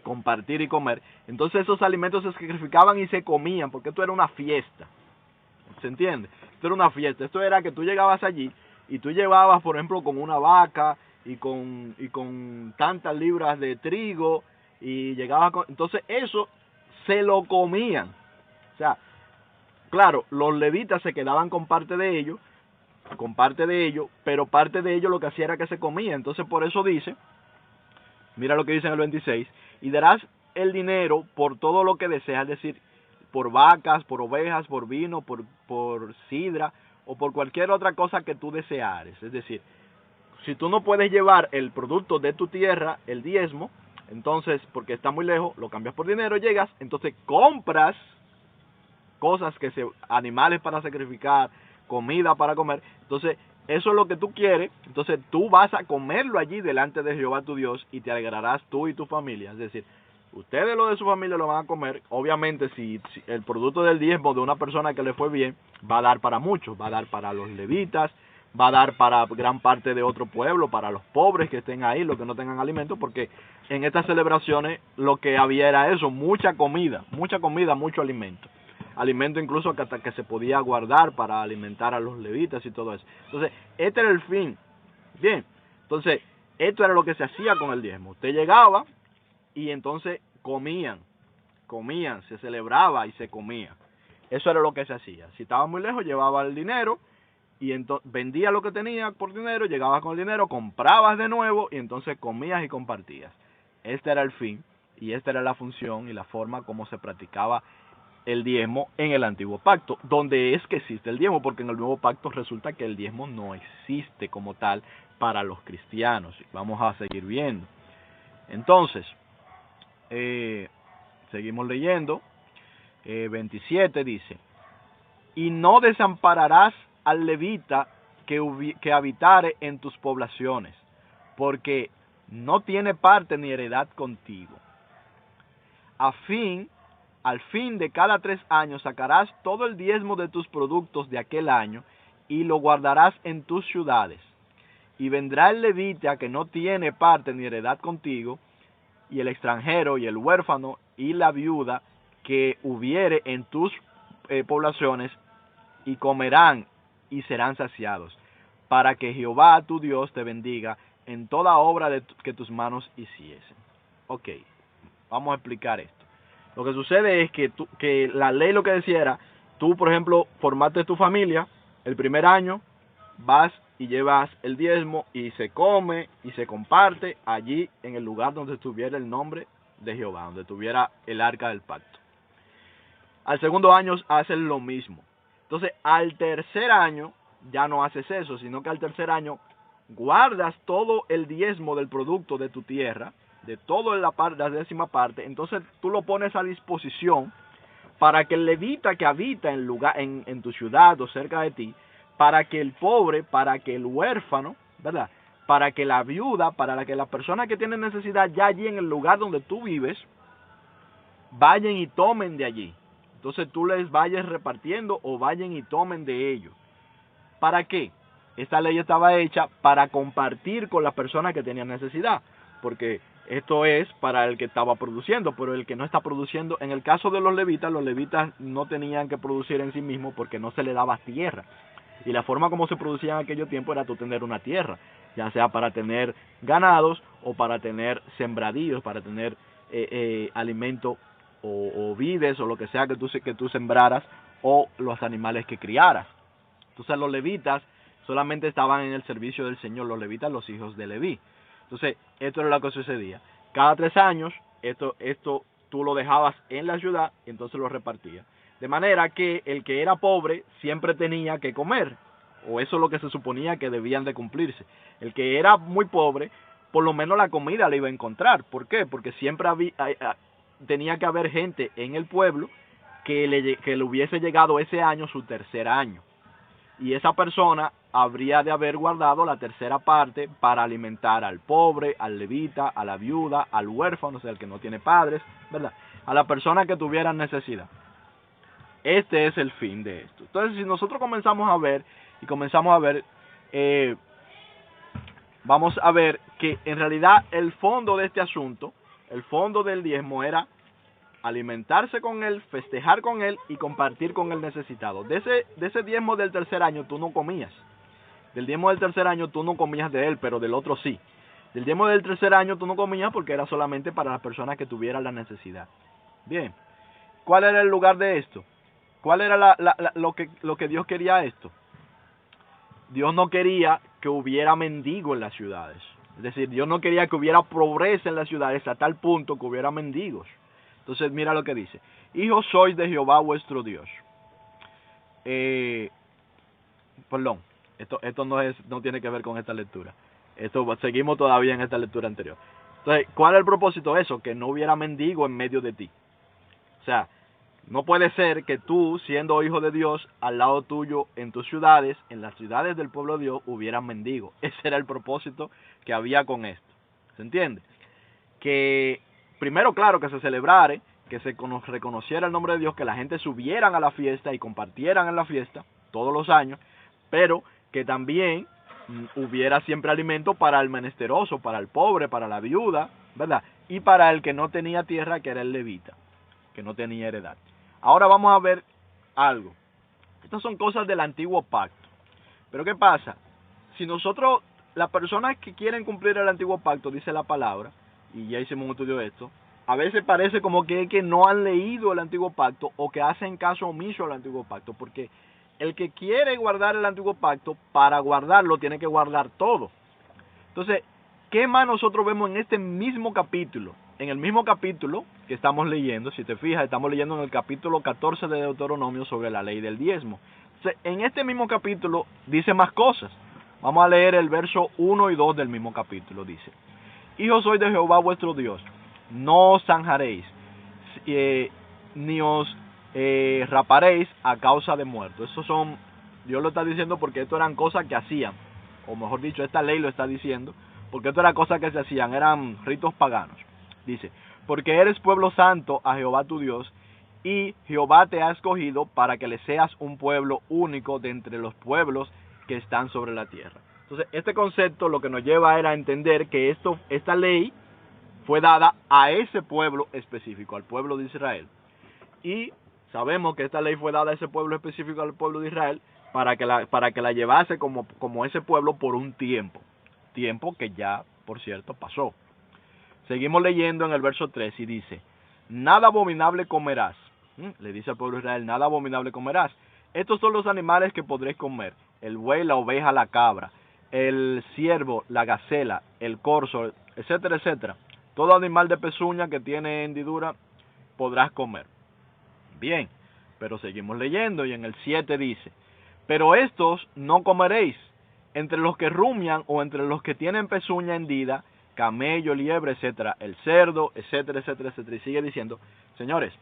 compartir y comer. Entonces esos alimentos se sacrificaban y se comían, porque esto era una fiesta. ¿Se entiende? Esto era una fiesta. Esto era que tú llegabas allí y tú llevabas, por ejemplo, con una vaca y con tantas libras de trigo y llegabas con... Entonces eso se lo comían. O sea, claro, los levitas se quedaban con parte de ello, pero parte de ello lo que hacía era que se comía. Entonces por eso dice, mira lo que dice en el 26, y darás el dinero por todo lo que deseas, es decir, por vacas, por ovejas, por vino, por sidra, o por cualquier otra cosa que tú deseares. Es decir, si tú no puedes llevar el producto de tu tierra, el diezmo, entonces, porque está muy lejos, lo cambias por dinero, llegas, entonces compras cosas animales para sacrificar, comida para comer. Entonces, eso es lo que tú quieres. Entonces, tú vas a comerlo allí delante de Jehová tu Dios y te alegrarás tú y tu familia. Es decir, ustedes lo de su familia lo van a comer. Obviamente, si el producto del diezmo de una persona que le fue bien, va a dar para muchos. Va a dar para los levitas, va a dar para gran parte de otro pueblo, para los pobres que estén ahí, los que no tengan alimento, porque en estas celebraciones lo que había era eso, mucha comida, mucho alimento. Alimento incluso hasta que se podía guardar para alimentar a los levitas y todo eso. Entonces, este era el fin. Bien, entonces, esto era lo que se hacía con el diezmo. Usted llegaba y entonces comían, se celebraba y se comía. Eso era lo que se hacía. Si estaba muy lejos, llevaba el dinero y entonces vendía lo que tenía por dinero, llegabas con el dinero, comprabas de nuevo y entonces comías y compartías. Este era el fin y esta era la función y la forma como se practicaba el diezmo en el antiguo pacto, donde es que existe el diezmo, porque en el nuevo pacto resulta que el diezmo no existe como tal para los cristianos. Vamos a seguir viendo. Entonces, seguimos leyendo. 27 dice, y no desampararás al levita que habitare en tus poblaciones, porque no tiene parte ni heredad contigo. Al fin de cada 3 años sacarás todo el diezmo de tus productos de aquel año y lo guardarás en tus ciudades. Y vendrá el levita que no tiene parte ni heredad contigo, y el extranjero y el huérfano y la viuda que hubiere en tus poblaciones, y comerán y serán saciados, para que Jehová tu Dios te bendiga en toda obra que tus manos hiciesen. Ok, vamos a explicar esto. Lo que sucede es que la ley lo que decía era, tú por ejemplo formaste tu familia, el primer año vas y llevas el diezmo y se come y se comparte allí en el lugar donde estuviera el nombre de Jehová, donde tuviera el arca del pacto. Al segundo año haces lo mismo. Entonces al tercer año ya no haces eso, sino que al tercer año guardas todo el diezmo del producto de tu tierra, de toda la 10ª parte, entonces tú lo pones a disposición para que el levita que habita en tu ciudad o cerca de ti, para que el pobre, para que el huérfano, ¿verdad? Para que la viuda, para que las personas que tienen necesidad ya allí en el lugar donde tú vives, vayan y tomen de allí. Entonces tú les vayas repartiendo o vayan y tomen de ellos. ¿Para qué? Esta ley estaba hecha para compartir con las personas que tenían necesidad, porque esto es para el que estaba produciendo, pero el que no está produciendo, en el caso de los levitas no tenían que producir en sí mismos porque no se le daba tierra. Y la forma como se producía en aquel tiempo era tú tener una tierra, ya sea para tener ganados o para tener sembradíos, para tener alimento o vides o lo que sea que tú sembraras o los animales que criaras. Entonces los levitas solamente estaban en el servicio del Señor, los levitas, los hijos de Leví. Entonces, esto era lo que sucedía. Cada 3 años, esto tú lo dejabas en la ciudad y entonces lo repartías. De manera que el que era pobre siempre tenía que comer, o eso es lo que se suponía que debían de cumplirse. El que era muy pobre, por lo menos la comida le iba a encontrar. ¿Por qué? Porque siempre tenía que haber gente en el pueblo que le hubiese llegado ese año su tercer año. Y esa persona habría de haber guardado la tercera parte para alimentar al pobre, al levita, a la viuda, al huérfano, o sea, el que no tiene padres, ¿verdad? A la persona que tuviera necesidad. Este es el fin de esto. Entonces, si nosotros comenzamos a ver, vamos a ver que en realidad el fondo de este asunto, el fondo del diezmo era alimentarse con él, festejar con él y compartir con el necesitado. De ese diezmo del tercer año tú no comías. Del diezmo del tercer año tú no comías de él, pero del otro sí. Del diezmo del tercer año tú no comías porque era solamente para las personas que tuvieran la necesidad. Bien, ¿cuál era el lugar de esto? ¿Cuál era lo que Dios quería esto? Dios no quería que hubiera mendigo en las ciudades. Es decir, Dios no quería que hubiera pobreza en las ciudades a tal punto que hubiera mendigos. Entonces mira lo que dice: hijos sois de Jehová vuestro Dios. Perdón, esto no tiene que ver con esta lectura. Seguimos todavía en esta lectura anterior. Entonces, ¿cuál es el propósito de eso? Que no hubiera mendigo en medio de ti. O sea, no puede ser que tú, siendo hijo de Dios, al lado tuyo, en tus ciudades, en las ciudades del pueblo de Dios, hubieran mendigos. Ese era el propósito que había con esto. ¿Se entiende? Que primero, claro, que se celebrara, que se reconociera el nombre de Dios, que la gente subieran a la fiesta y compartieran en la fiesta todos los años, pero que también hubiera siempre alimento para el menesteroso, para el pobre, para la viuda, ¿verdad? Y para el que no tenía tierra, que era el levita, que no tenía heredad. Ahora vamos a ver algo. Estas son cosas del antiguo pacto. Pero ¿qué pasa? Si nosotros, las personas que quieren cumplir el antiguo pacto, dice la palabra, y ya hicimos un estudio de esto, a veces parece como que no han leído el antiguo pacto o que hacen caso omiso al antiguo pacto, porque el que quiere guardar el antiguo pacto, para guardarlo tiene que guardar todo. Entonces, ¿qué más nosotros vemos en este mismo capítulo? En el mismo capítulo que estamos leyendo, si te fijas, estamos leyendo en el capítulo 14 de Deuteronomio sobre la ley del diezmo. Entonces, en este mismo capítulo dice más cosas. Vamos a leer el verso 1 y 2 del mismo capítulo. Dice: hijos sois de Jehová vuestro Dios, no os zanjaréis, ni os raparéis a causa de muerto. Dios lo está diciendo porque esto eran cosas que hacían, o mejor dicho, esta ley lo está diciendo, porque esto eran cosas que se hacían, eran ritos paganos. Dice: porque eres pueblo santo a Jehová tu Dios, y Jehová te ha escogido para que le seas un pueblo único de entre los pueblos que están sobre la tierra. Entonces, este concepto lo que nos lleva era a entender que esta ley fue dada a ese pueblo específico, al pueblo de Israel. Y sabemos que esta ley fue dada a ese pueblo específico, al pueblo de Israel, para que la llevase como ese pueblo por un tiempo que ya, por cierto, pasó. Seguimos leyendo en el verso 3 y dice: nada abominable comerás. Le dice al pueblo de Israel: nada abominable comerás. Estos son los animales que podréis comer: el buey, la oveja, la cabra, el ciervo, la gacela, el corzo, etcétera, etcétera. Todo animal de pezuña que tiene hendidura podrás comer. Bien, pero seguimos leyendo y en el 7 dice: pero estos no comeréis: entre los que rumian o entre los que tienen pezuña hendida, camello, liebre, etcétera, el cerdo, etcétera, etcétera, etcétera. Y sigue diciendo, señores,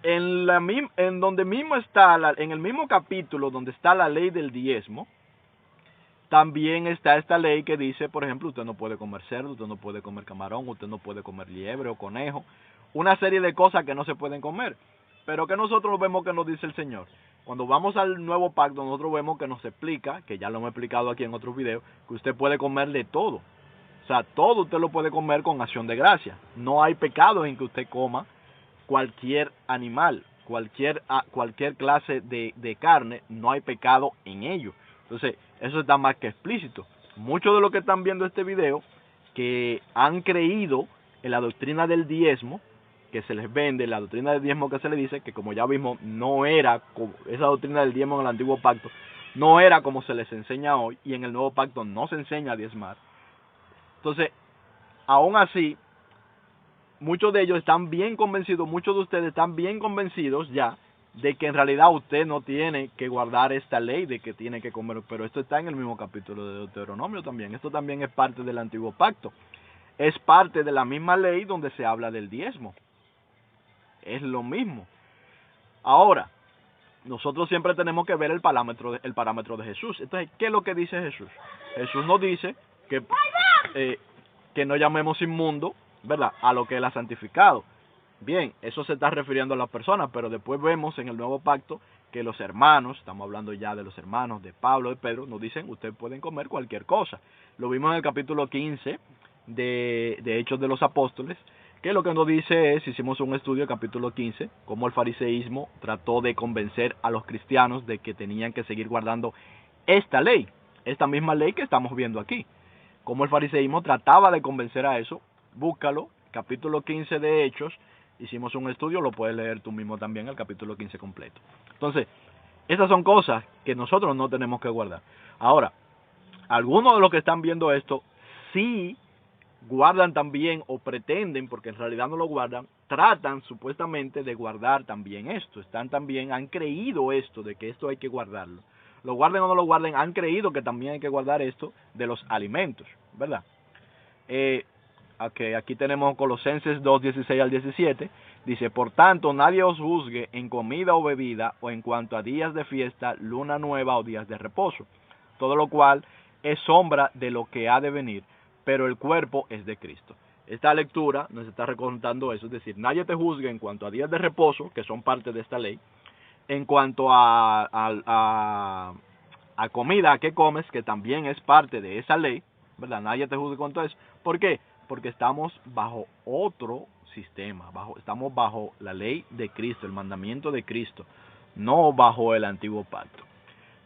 en donde mismo está, en el mismo capítulo donde está la ley del diezmo, también está esta ley que dice, por ejemplo, usted no puede comer cerdo, usted no puede comer camarón, usted no puede comer liebre o conejo, una serie de cosas que no se pueden comer, pero que nosotros vemos que nos dice el Señor. Cuando vamos al nuevo pacto, nosotros vemos que nos explica, que ya lo hemos explicado aquí en otros videos, que usted puede comer de todo. O sea, todo usted lo puede comer con acción de gracia. No hay pecado en que usted coma cualquier animal, cualquier clase de carne, no hay pecado en ello. Entonces, eso está más que explícito. Muchos de los que están viendo este video, que han creído en la doctrina del diezmo, que se les vende, la doctrina del diezmo que se le dice, que como ya vimos, no era, esa doctrina del diezmo en el antiguo pacto, no era como se les enseña hoy, y en el nuevo pacto no se enseña a diezmar. Entonces, aún así, muchos de ellos están bien convencidos, muchos de ustedes están bien convencidos ya, de que en realidad usted no tiene que guardar esta ley de que tiene que comer, pero esto está en el mismo capítulo de Deuteronomio también, esto también es parte del antiguo pacto. es parte de la misma ley donde se habla del diezmo. Es lo mismo. Ahora, nosotros siempre tenemos que ver el parámetro de Jesús. Entonces, ¿qué es lo que dice Jesús? Jesús nos dice que no llamemos inmundo, ¿verdad?, a lo que Él ha santificado. Bien, eso se está refiriendo a las personas, pero después vemos en el Nuevo Pacto que los hermanos, estamos hablando ya de los hermanos de Pablo, de Pedro, nos dicen, ustedes pueden comer cualquier cosa. Lo vimos en el capítulo 15 de Hechos de los Apóstoles, que lo que nos dice es, hicimos un estudio del capítulo 15, cómo el fariseísmo trató de convencer a los cristianos de que tenían que seguir guardando esta ley, esta misma ley que estamos viendo aquí. Cómo el fariseísmo trataba de convencer a eso. Búscalo, capítulo 15 de Hechos, hicimos un estudio, lo puedes leer tú mismo también, el capítulo 15 completo. Entonces, esas son cosas que nosotros no tenemos que guardar. Ahora, algunos de los que están viendo esto, sí guardan también o pretenden, porque en realidad no lo guardan, tratan supuestamente de guardar también esto. Han creído esto, de que esto hay que guardarlo. Lo guarden o no lo guarden, han creído que también hay que guardar esto de los alimentos, ¿verdad? Aquí tenemos Colosenses 2, 16 al 17. Dice, por tanto, nadie os juzgue en comida o bebida, o en cuanto a días de fiesta, luna nueva o días de reposo. Todo lo cual es sombra de lo que ha de venir, pero el cuerpo es de Cristo. Esta lectura nos está recontando eso, es decir, nadie te juzgue en cuanto a días de reposo, que son parte de esta ley, en cuanto a comida que comes, que también es parte de esa ley, ¿verdad? Nadie te juzgue con todo eso. ¿Por qué? Porque estamos bajo otro sistema, estamos bajo la ley de Cristo, el mandamiento de Cristo, no bajo el antiguo pacto.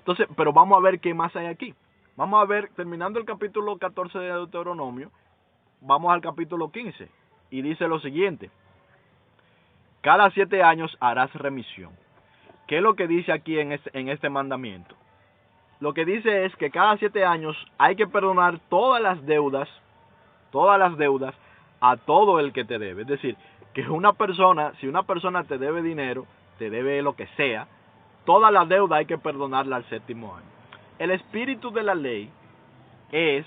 Entonces, pero vamos a ver qué más hay aquí. Vamos a ver, terminando el capítulo 14 de Deuteronomio, vamos al capítulo 15, y dice lo siguiente: cada 7 años harás remisión. ¿Qué es lo que dice aquí en este mandamiento? Lo que dice es que cada 7 años hay que perdonar todas las deudas a todo el que te debe. Es decir, que si una persona te debe dinero, te debe lo que sea, toda la deuda hay que perdonarla al 7º año. El espíritu de la ley es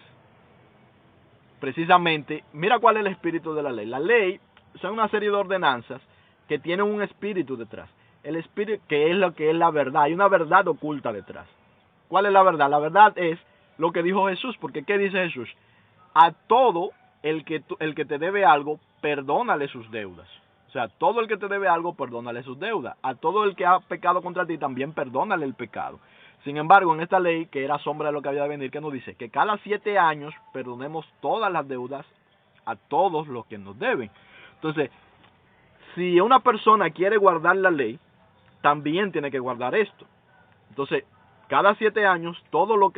precisamente, mira cuál es el espíritu de la ley. La ley son una serie de ordenanzas que tienen un espíritu detrás. El espíritu, que es lo que es la verdad. Hay una verdad oculta detrás. ¿Cuál es la verdad? La verdad es lo que dijo Jesús, porque ¿qué dice Jesús? A todo el que te debe algo, perdónale sus deudas. O sea, todo el que te debe algo, perdónale sus deudas. A todo el que ha pecado contra ti, también perdónale el pecado. Sin embargo, en esta ley, que era sombra de lo que había de venir, que nos dice que cada 7 años perdonemos todas las deudas a todos los que nos deben. Entonces, si una persona quiere guardar la ley, también tiene que guardar esto. Entonces, cada 7 años, el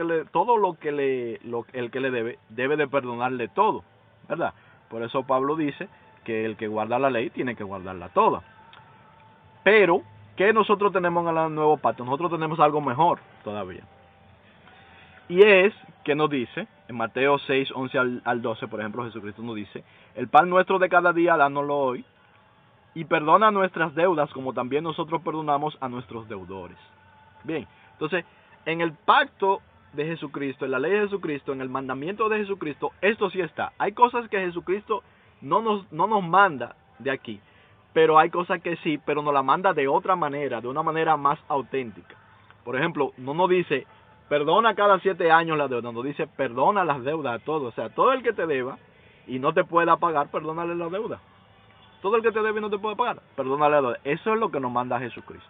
que le debe de perdonarle todo, ¿verdad? Por eso Pablo dice que el que guarda la ley tiene que guardarla toda. Pero, ¿qué nosotros tenemos en el nuevo pacto? Nosotros tenemos algo mejor todavía. Y es que nos dice, en Mateo 6, 11 al 12, por ejemplo, Jesucristo nos dice: el pan nuestro de cada día, dánoslo hoy, y perdona nuestras deudas, como también nosotros perdonamos a nuestros deudores. Bien, entonces, en el pacto de Jesucristo, en la ley de Jesucristo, en el mandamiento de Jesucristo, esto sí está. Hay cosas que Jesucristo no nos manda de aquí, pero hay cosas que sí, pero nos la manda de otra manera, de una manera más auténtica. Por ejemplo, no nos dice, perdona cada 7 años la deuda, nos dice, perdona las deudas a todos. O sea, todo el que te deba y no te pueda pagar, perdónale la deuda. Todo el que te debe y no te puede pagar, perdónale la deuda. Eso es lo que nos manda Jesucristo.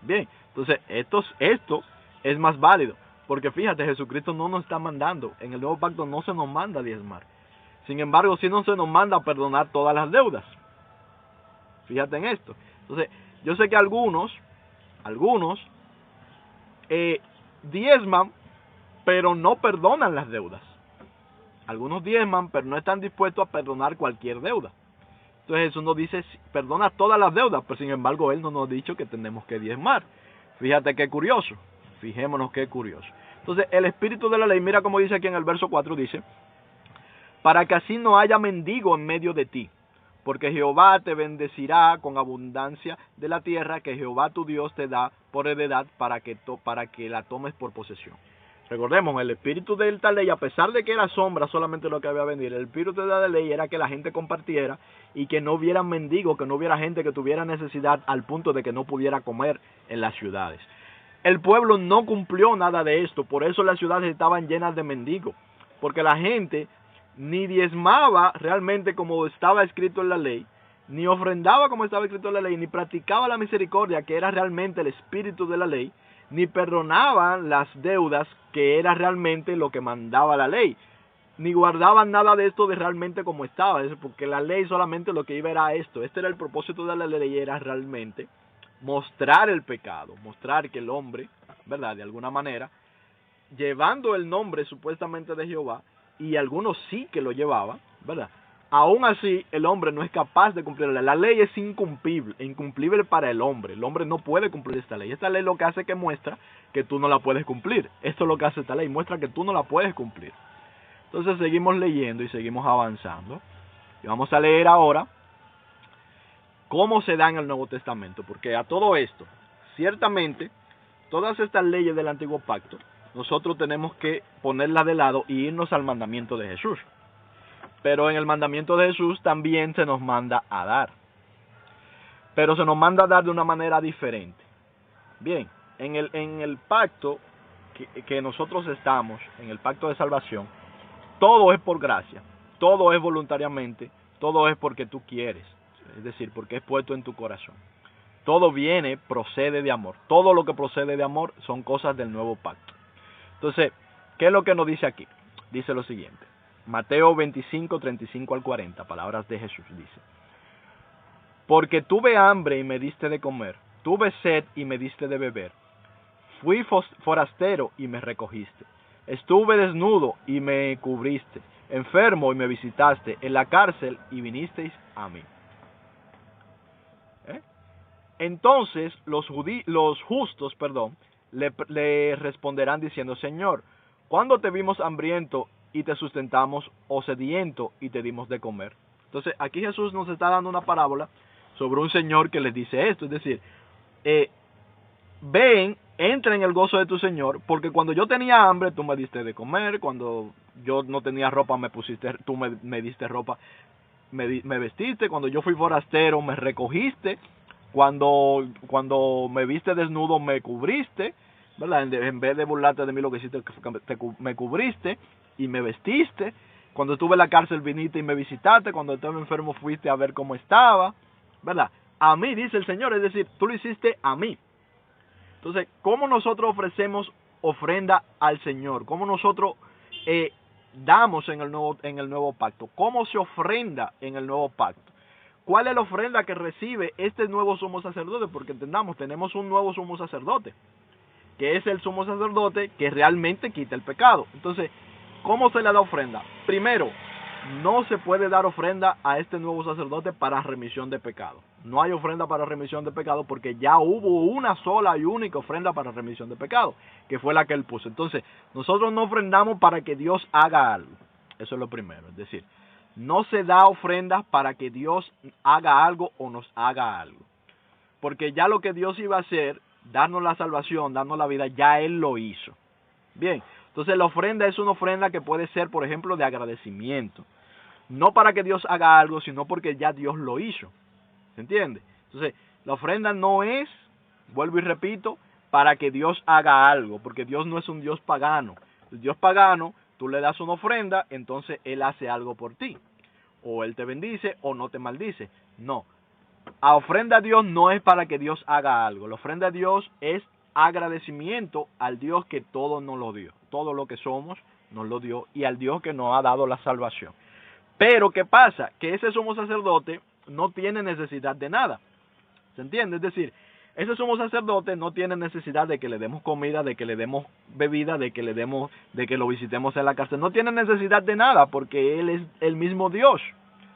Bien, entonces esto es más válido, porque fíjate, Jesucristo no nos está mandando, en el nuevo pacto no se nos manda a diezmar. Sin embargo, sí no se nos manda a perdonar todas las deudas. Fíjate en esto. Entonces, yo sé que algunos diezman, pero no perdonan las deudas. Algunos diezman, pero no están dispuestos a perdonar cualquier deuda. Entonces Jesús nos dice, perdona todas las deudas, pero sin embargo Él no nos ha dicho que tenemos que diezmar. Fíjate qué curioso, fijémonos qué curioso. Entonces el espíritu de la ley, mira como dice aquí en el verso 4, dice: para que así no haya mendigo en medio de ti, porque Jehová te bendecirá con abundancia de la tierra que Jehová tu Dios te da por heredad para que la tomes por posesión. Recordemos, el espíritu de esta ley, a pesar de que era sombra solamente lo que había venido, el espíritu de la ley era que la gente compartiera y que no hubiera mendigos, que no hubiera gente que tuviera necesidad al punto de que no pudiera comer en las ciudades. El pueblo no cumplió nada de esto, por eso las ciudades estaban llenas de mendigos, porque la gente ni diezmaba realmente como estaba escrito en la ley, ni ofrendaba como estaba escrito en la ley, ni practicaba la misericordia, que era realmente el espíritu de la ley, ni perdonaban las deudas, que era realmente lo que mandaba la ley, ni guardaban nada de esto de realmente como estaba, porque la ley solamente lo que iba era esto. Este era el propósito de la ley, era realmente mostrar el pecado, mostrar que el hombre, ¿verdad?, de alguna manera, llevando el nombre supuestamente de Jehová, y algunos sí que lo llevaban, ¿verdad?, aún así el hombre no es capaz de cumplir la ley. Es incumplible para el hombre no puede cumplir esta ley. Esta ley lo que hace es que muestra que tú no la puedes cumplir. Esto es lo que hace esta ley, muestra que tú no la puedes cumplir. Entonces seguimos leyendo y seguimos avanzando, y vamos a leer ahora cómo se da en el Nuevo Testamento, porque a todo esto, ciertamente, todas estas leyes del Antiguo Pacto, nosotros tenemos que ponerlas de lado y irnos al mandamiento de Jesús. Pero en el mandamiento de Jesús también se nos manda a dar. Pero se nos manda a dar de una manera diferente. Bien, en el pacto que nosotros estamos, en el pacto de salvación, todo es por gracia, todo es voluntariamente, todo es porque tú quieres, es decir, porque es puesto en tu corazón. Todo procede de amor. Todo lo que procede de amor son cosas del nuevo pacto. Entonces, ¿qué es lo que nos dice aquí? Dice lo siguiente. Mateo 25, 35 al 40, palabras de Jesús, dice: porque tuve hambre y me diste de comer, tuve sed y me diste de beber, fui forastero y me recogiste, estuve desnudo y me cubriste, enfermo y me visitaste, en la cárcel y vinisteis a mí. Entonces los justos, le responderán diciendo: Señor, ¿cuándo te vimos hambriento y te sustentamos, o sediento y te dimos de comer? Entonces aquí Jesús nos está dando una parábola sobre un señor que les dice esto, es decir, ven, entra en el gozo de tu Señor, porque cuando yo tenía hambre tú me diste de comer, cuando yo no tenía ropa tú me diste ropa, me vestiste, cuando yo fui forastero me recogiste, cuando me viste desnudo me cubriste, ¿verdad? En vez de burlarte de mí, lo que hiciste me cubriste y me vestiste. Cuando estuve en la cárcel viniste y me visitaste, cuando estaba enfermo fuiste a ver cómo estaba, ¿verdad? A mí, dice el Señor, es decir, tú lo hiciste a mí. Entonces, ¿cómo nosotros ofrecemos ofrenda al Señor? ¿Cómo nosotros damos en el nuevo pacto? ¿Cómo se ofrenda en el nuevo pacto? ¿Cuál es la ofrenda que recibe este nuevo sumo sacerdote? Porque entendamos, tenemos un nuevo sumo sacerdote, que es el sumo sacerdote que realmente quita el pecado. Entonces, ¿cómo se le da ofrenda? Primero, no se puede dar ofrenda a este nuevo sacerdote para remisión de pecado. No hay ofrenda para remisión de pecado porque ya hubo una sola y única ofrenda para remisión de pecado, que fue la que él puso. Entonces, nosotros no ofrendamos para que Dios haga algo. Eso es lo primero. Es decir, no se da ofrenda para que Dios haga algo o nos haga algo. Porque ya lo que Dios iba a hacer, darnos la salvación, darnos la vida, ya Él lo hizo. Bien, entonces la ofrenda es una ofrenda que puede ser, por ejemplo, de agradecimiento. No para que Dios haga algo, sino porque ya Dios lo hizo. ¿Se entiende? Entonces, la ofrenda no es, vuelvo y repito, para que Dios haga algo, porque Dios no es un Dios pagano. El Dios pagano, tú le das una ofrenda, entonces Él hace algo por ti. O Él te bendice o no te maldice. No. La ofrenda a Dios no es para que Dios haga algo. La ofrenda a Dios es agradecimiento al Dios que todo nos lo dio. Todo lo que somos nos lo dio, y al Dios que nos ha dado la salvación. Pero, ¿qué pasa? Que ese sumo sacerdote no tiene necesidad de nada. ¿Se entiende? Es decir, ese sumo sacerdote no tiene necesidad de que le demos comida, de que le demos bebida, de que lo visitemos en la cárcel. No tiene necesidad de nada porque Él es el mismo Dios.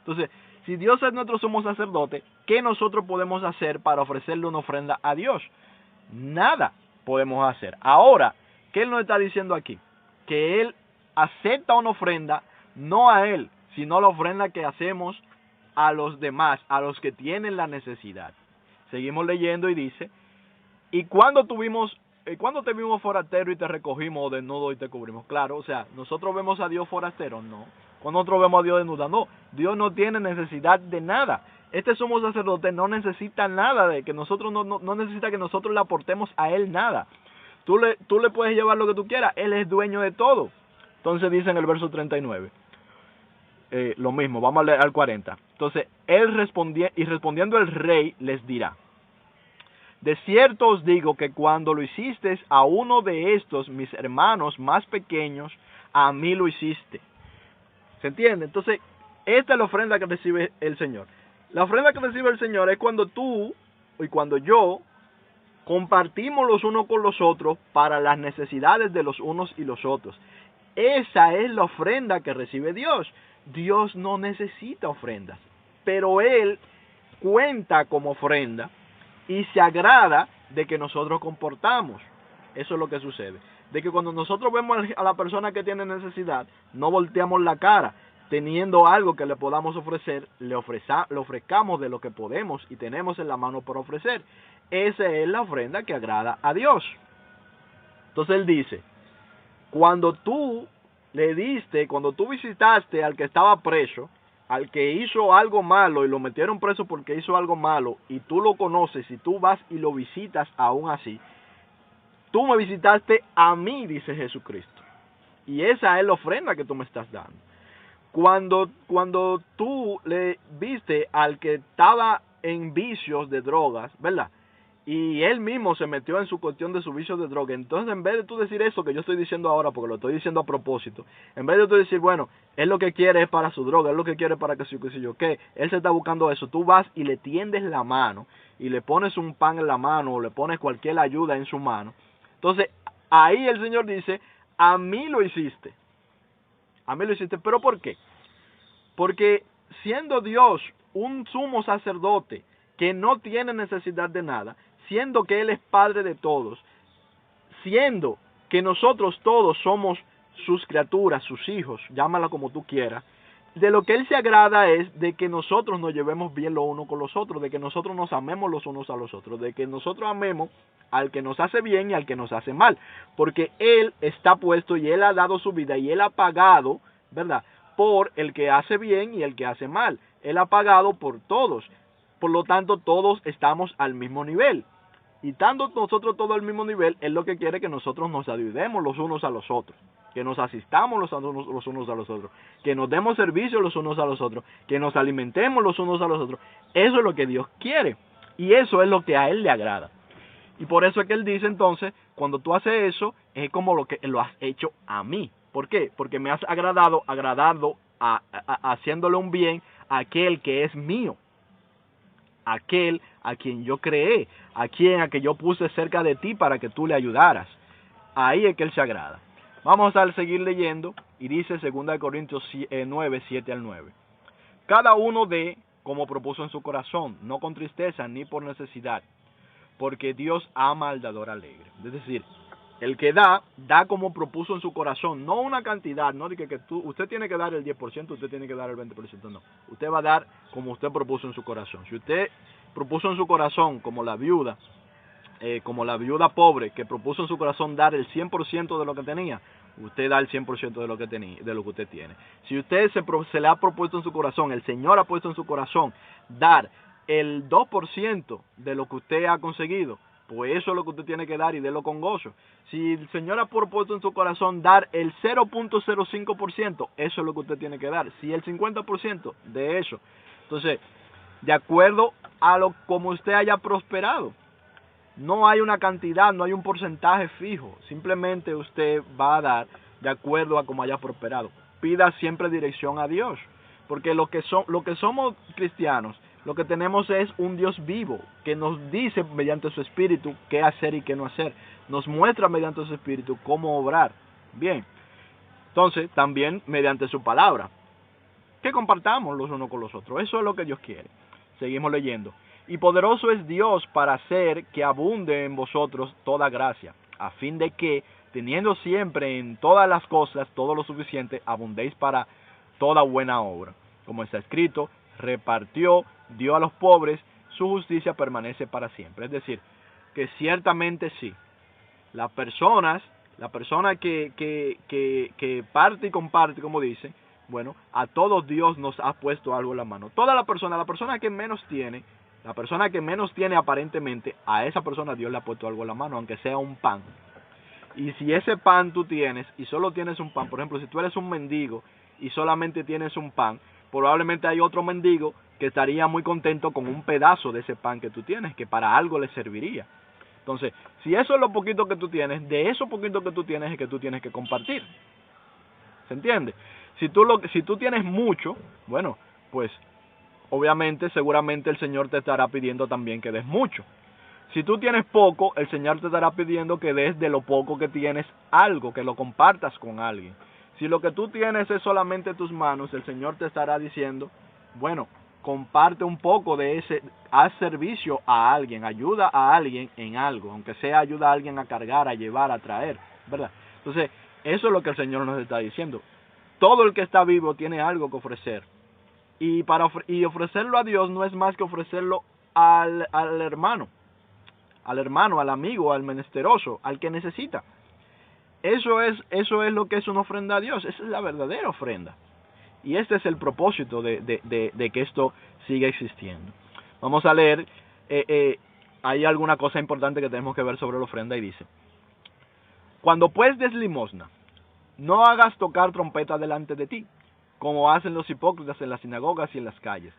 Entonces, si Dios es nuestro sumo sacerdote, ¿qué nosotros podemos hacer para ofrecerle una ofrenda a Dios? Nada podemos hacer. Ahora, ¿qué Él nos está diciendo aquí? Que Él acepta una ofrenda, no a Él, sino la ofrenda que hacemos a los demás, a los que tienen la necesidad. Seguimos leyendo y dice: y cuando tuvimos ¿cuándo te vimos forastero y te recogimos, o desnudo y te cubrimos? Claro, o sea, ¿nosotros vemos a Dios forastero? No. Cuando nosotros vemos a Dios desnuda, no. Dios no tiene necesidad de nada. Este sumo sacerdote no necesita nada de que nosotros, no necesita que nosotros le aportemos a él nada. Tú le puedes llevar lo que tú quieras, él es dueño de todo. Entonces dice en el verso 39, lo mismo, vamos a leer al 40. Entonces, respondiendo el rey les dirá: de cierto os digo que cuando lo hiciste a uno de estos mis hermanos más pequeños, a mí lo hiciste. ¿Se entiende? Entonces, esta es la ofrenda que recibe el Señor. La ofrenda que recibe el Señor es cuando tú y cuando yo compartimos los unos con los otros para las necesidades de los unos y los otros. Esa es la ofrenda que recibe Dios. Dios no necesita ofrendas, pero Él cuenta como ofrenda y se agrada de que nosotros comportamos. Eso es lo que sucede. De que cuando nosotros vemos a la persona que tiene necesidad, no volteamos la cara. Teniendo algo que le podamos ofrecer, le ofrezcamos de lo que podemos y tenemos en la mano por ofrecer. Esa es la ofrenda que agrada a Dios. Entonces Él dice: cuando tú cuando tú visitaste al que estaba preso, al que hizo algo malo y lo metieron preso porque hizo algo malo, y tú lo conoces y tú vas y lo visitas aún así, tú me visitaste a mí, dice Jesucristo. Y esa es la ofrenda que tú me estás dando. Cuando tú le viste al que estaba en vicios de drogas, ¿verdad? Y él mismo se metió en su cuestión de su vicio de droga. Entonces, en vez de tú decir eso que yo estoy diciendo ahora, porque lo estoy diciendo a propósito, en vez de tú decir, bueno, él lo que quiere es para su droga, él lo que quiere es para que si yo qué, él se está buscando eso, tú vas y le tiendes la mano, y le pones un pan en la mano, o le pones cualquier ayuda en su mano. Entonces, ahí el Señor dice: a mí lo hiciste. A mí lo hiciste. ¿Pero por qué? Porque siendo Dios un sumo sacerdote que no tiene necesidad de nada, siendo que Él es Padre de todos, siendo que nosotros todos somos sus criaturas, sus hijos, llámala como tú quieras, de lo que Él se agrada es de que nosotros nos llevemos bien los unos con los otros, de que nosotros nos amemos los unos a los otros, de que nosotros amemos al que nos hace bien y al que nos hace mal, porque Él está puesto y Él ha dado su vida y Él ha pagado, ¿verdad?, por el que hace bien y el que hace mal. Él ha pagado por todos, por lo tanto todos estamos al mismo nivel. Y estando nosotros todos al mismo nivel, Él lo que quiere es que nosotros nos ayudemos los unos a los otros, que nos asistamos los unos a los otros, que nos demos servicio los unos a los otros, que nos alimentemos los unos a los otros. Eso es lo que Dios quiere, y eso es lo que a Él le agrada. Y por eso es que Él dice entonces, cuando tú haces eso, es como lo que lo has hecho a mí. ¿Por qué? Porque me has agradado haciéndole un bien a aquel que es mío, aquel a quien yo creé, a que yo puse cerca de ti para que tú le ayudaras. Ahí es que Él se agrada. Vamos a seguir leyendo, y dice 2 Corintios 9, 7 al 9. Cada uno dé como propuso en su corazón, no con tristeza ni por necesidad, porque Dios ama al dador alegre. Es decir, el que da como propuso en su corazón, no una cantidad, no de que usted tiene que dar el 10%, usted tiene que dar el 20%, no. Usted va a dar como usted propuso en su corazón. Si usted propuso en su corazón, como la viuda pobre, que propuso en su corazón dar el 100% de lo que tenía, usted da el 100% de lo que tenía, de lo que usted tiene. Si usted se le ha propuesto en su corazón, el Señor ha puesto en su corazón dar el 2% de lo que usted ha conseguido, pues eso es lo que usted tiene que dar y délo con gozo. Si el Señor ha propuesto en su corazón dar el 0.05%, eso es lo que usted tiene que dar. Si el 50% de eso. Entonces, de acuerdo a lo como usted haya prosperado. No hay una cantidad, no hay un porcentaje fijo. Simplemente usted va a dar de acuerdo a cómo haya prosperado. Pida siempre dirección a Dios. Porque lo que somos cristianos, lo que tenemos es un Dios vivo que nos dice mediante su espíritu qué hacer y qué no hacer. Nos muestra mediante su espíritu cómo obrar. Bien. Entonces, también mediante su palabra. Que compartamos los unos con los otros. Eso es lo que Dios quiere. Seguimos leyendo. Y poderoso es Dios para hacer que abunde en vosotros toda gracia, a fin de que, teniendo siempre en todas las cosas todo lo suficiente, abundéis para toda buena obra. Como está escrito, repartió, dio a los pobres, su justicia permanece para siempre. Es decir, que ciertamente sí, la persona que parte y comparte, como dice, bueno, a todos Dios nos ha puesto algo en la mano. La persona que menos tiene, aparentemente, a esa persona Dios le ha puesto algo en la mano, aunque sea un pan. Y si ese pan tú tienes y solo tienes un pan, por ejemplo, si tú eres un mendigo y solamente tienes un pan, probablemente hay otro mendigo que estaría muy contento con un pedazo de ese pan que tú tienes, que para algo le serviría. Entonces, si eso es lo poquito que tú tienes, de eso poquito que tú tienes es que tú tienes que compartir. ¿Se entiende? Si tú tienes mucho, bueno, pues obviamente, seguramente el Señor te estará pidiendo también que des mucho. Si tú tienes poco, el Señor te estará pidiendo que des de lo poco que tienes algo, que lo compartas con alguien. Si lo que tú tienes es solamente tus manos, el Señor te estará diciendo, bueno, comparte un poco de ese, haz servicio a alguien, ayuda a alguien en algo, aunque sea ayuda a alguien a cargar, a llevar, a traer, ¿verdad? Entonces, eso es lo que el Señor nos está diciendo. Todo el que está vivo tiene algo que ofrecer. Y ofrecerlo a Dios no es más que ofrecerlo al hermano, al amigo, al menesteroso, al que necesita. Eso es lo que es una ofrenda a Dios. Esa es la verdadera ofrenda. Y este es el propósito de que esto siga existiendo. Vamos a leer, hay alguna cosa importante que tenemos que ver sobre la ofrenda y dice: cuando pues des limosna, no hagas tocar trompeta delante de ti, como hacen los hipócritas en las sinagogas y en las calles,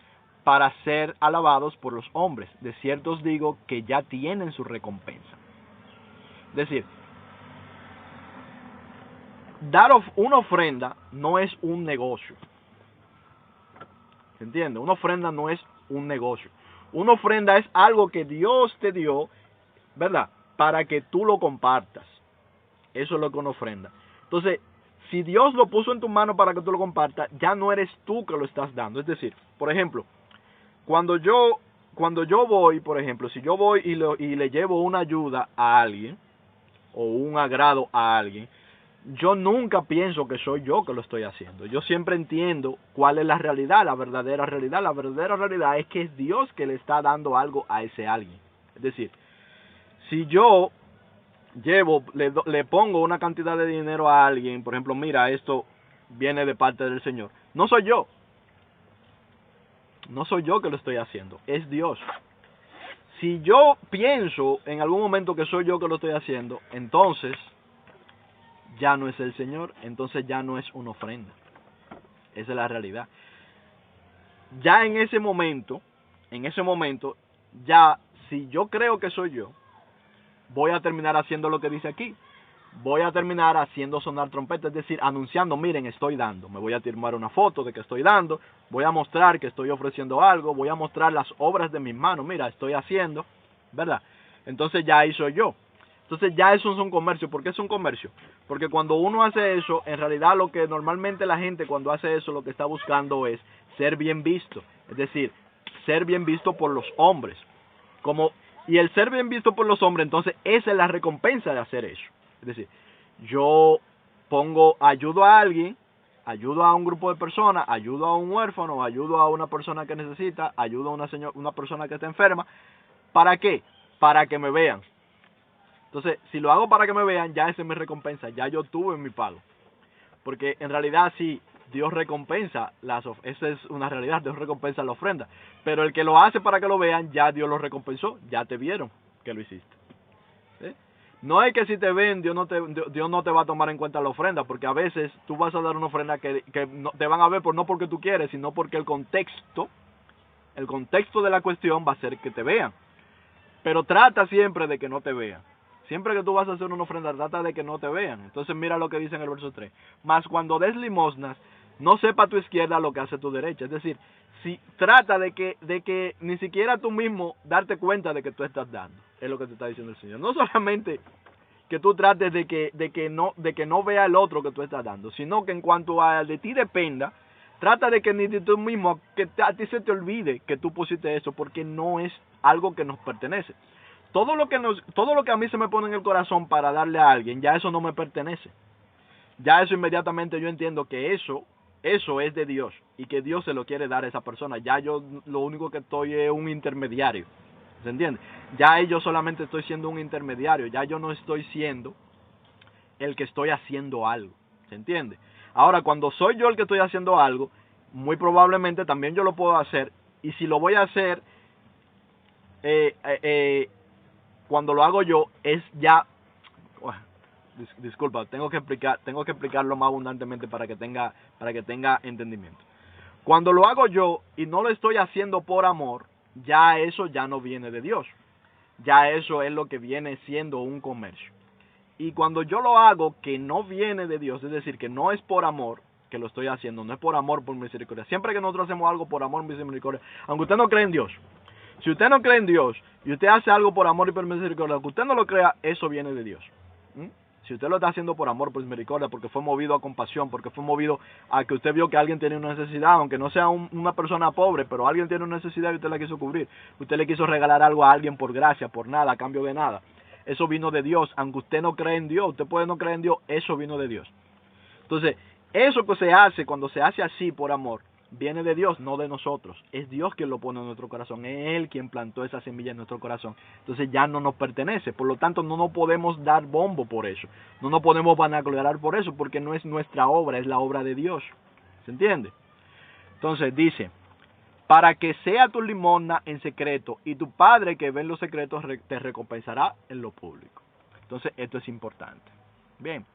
para ser alabados por los hombres. De cierto os digo que ya tienen su recompensa. Es decir, dar una ofrenda no es un negocio. ¿Se entiende? Una ofrenda no es un negocio. Una ofrenda es algo que Dios te dio, ¿verdad? Para que tú lo compartas. Eso es lo que una ofrenda. Entonces, si Dios lo puso en tu mano para que tú lo compartas, ya no eres tú que lo estás dando. Es decir, por ejemplo, cuando yo voy, por ejemplo, si yo voy y le llevo una ayuda a alguien, o un agrado a alguien, yo nunca pienso que soy yo que lo estoy haciendo. Yo siempre entiendo cuál es la realidad, la verdadera realidad. La verdadera realidad es que es Dios que le está dando algo a ese alguien. Es decir, si yo le pongo una cantidad de dinero a alguien, por ejemplo, mira, esto viene de parte del Señor, no soy yo. No soy yo que lo estoy haciendo, es Dios. Si yo pienso en algún momento que soy yo que lo estoy haciendo, entonces ya no es el Señor, entonces ya no es una ofrenda. Esa es la realidad. Ya en ese momento, ya si yo creo que soy yo, voy a terminar haciendo lo que dice aquí. Voy a terminar haciendo sonar trompeta, es decir, anunciando, miren, estoy dando. Me voy a tomar una foto de que estoy dando, voy a mostrar que estoy ofreciendo algo, voy a mostrar las obras de mis manos, mira, estoy haciendo, ¿verdad? Entonces ya ahí soy yo. Entonces ya eso es un comercio. ¿Por qué es un comercio? Porque cuando uno hace eso, en realidad lo que normalmente la gente cuando hace eso lo que está buscando es ser bien visto. Es decir, ser bien visto por los hombres. Y el ser bien visto por los hombres, entonces esa es la recompensa de hacer eso. Es decir, yo ayudo a alguien, ayudo a un grupo de personas, ayudo a un huérfano, ayudo a una persona que necesita, ayudo a una persona que está enferma. ¿Para qué? Para que me vean. Entonces, si lo hago para que me vean, ya esa es mi recompensa, ya yo tuve mi pago. Porque en realidad sí, Dios recompensa esa es una realidad, Dios recompensa la ofrenda. Pero el que lo hace para que lo vean, ya Dios lo recompensó, ya te vieron que lo hiciste. ¿Sí? No es que si te ven, Dios no te va a tomar en cuenta la ofrenda, porque a veces tú vas a dar una ofrenda que no, te van a ver no porque tú quieres, sino porque el contexto de la cuestión va a ser que te vean. Pero trata siempre de que no te vean. Siempre que tú vas a hacer una ofrenda, trata de que no te vean. Entonces mira lo que dice en el verso 3. Mas cuando des limosnas, no sepa tu izquierda lo que hace tu derecha. Es decir, si trata de que ni siquiera tú mismo darte cuenta de que tú estás dando. Es lo que te está diciendo el Señor. No solamente que tú trates de que no vea el otro que tú estás dando, sino que en cuanto a de ti dependa, trata de que ni de tú mismo, que a ti se te olvide que tú pusiste eso, porque no es algo que nos pertenece. Todo lo que a mí se me pone en el corazón para darle a alguien, ya eso no me pertenece. Ya eso inmediatamente yo entiendo que eso es de Dios y que Dios se lo quiere dar a esa persona. Ya yo lo único que estoy es un intermediario. ¿Se entiende? Ya ahí yo solamente estoy siendo un intermediario, ya yo no estoy siendo el que estoy haciendo algo. ¿Se entiende? Ahora, cuando soy yo el que estoy haciendo algo, muy probablemente también yo lo puedo hacer, y si lo voy a hacer, cuando lo hago yo, es ya... Disculpa, tengo que explicarlo más abundantemente para que tenga entendimiento. Cuando lo hago yo y no lo estoy haciendo por amor, ya eso ya no viene de Dios. Ya eso es lo que viene siendo un comercio. Y cuando yo lo hago que no viene de Dios, es decir, que no es por amor que lo estoy haciendo, no es por amor, por misericordia. Siempre que nosotros hacemos algo por amor, misericordia, aunque usted no cree en Dios, si usted no cree en Dios y usted hace algo por amor y por misericordia, aunque usted no lo crea, eso viene de Dios. Si usted lo está haciendo por amor, por misericordia, porque fue movido a compasión, porque fue movido a que usted vio que alguien tiene una necesidad, aunque no sea una persona pobre, pero alguien tiene una necesidad y usted la quiso cubrir. Usted le quiso regalar algo a alguien por gracia, por nada, a cambio de nada. Eso vino de Dios, aunque usted no cree en Dios, usted puede no creer en Dios, eso vino de Dios. Entonces, eso que se hace, cuando se hace así por amor, viene de Dios, no de nosotros. Es Dios quien lo pone en nuestro corazón, es Él quien plantó esa semilla en nuestro corazón. Entonces ya no nos pertenece, por lo tanto no nos podemos dar bombo por eso, no nos podemos vanagloriar por eso, porque no es nuestra obra, es la obra de Dios. ¿Se entiende? Entonces dice, para que sea tu limosna en secreto, y tu Padre que ve en los secretos te recompensará en lo público. Entonces esto es importante. Bien.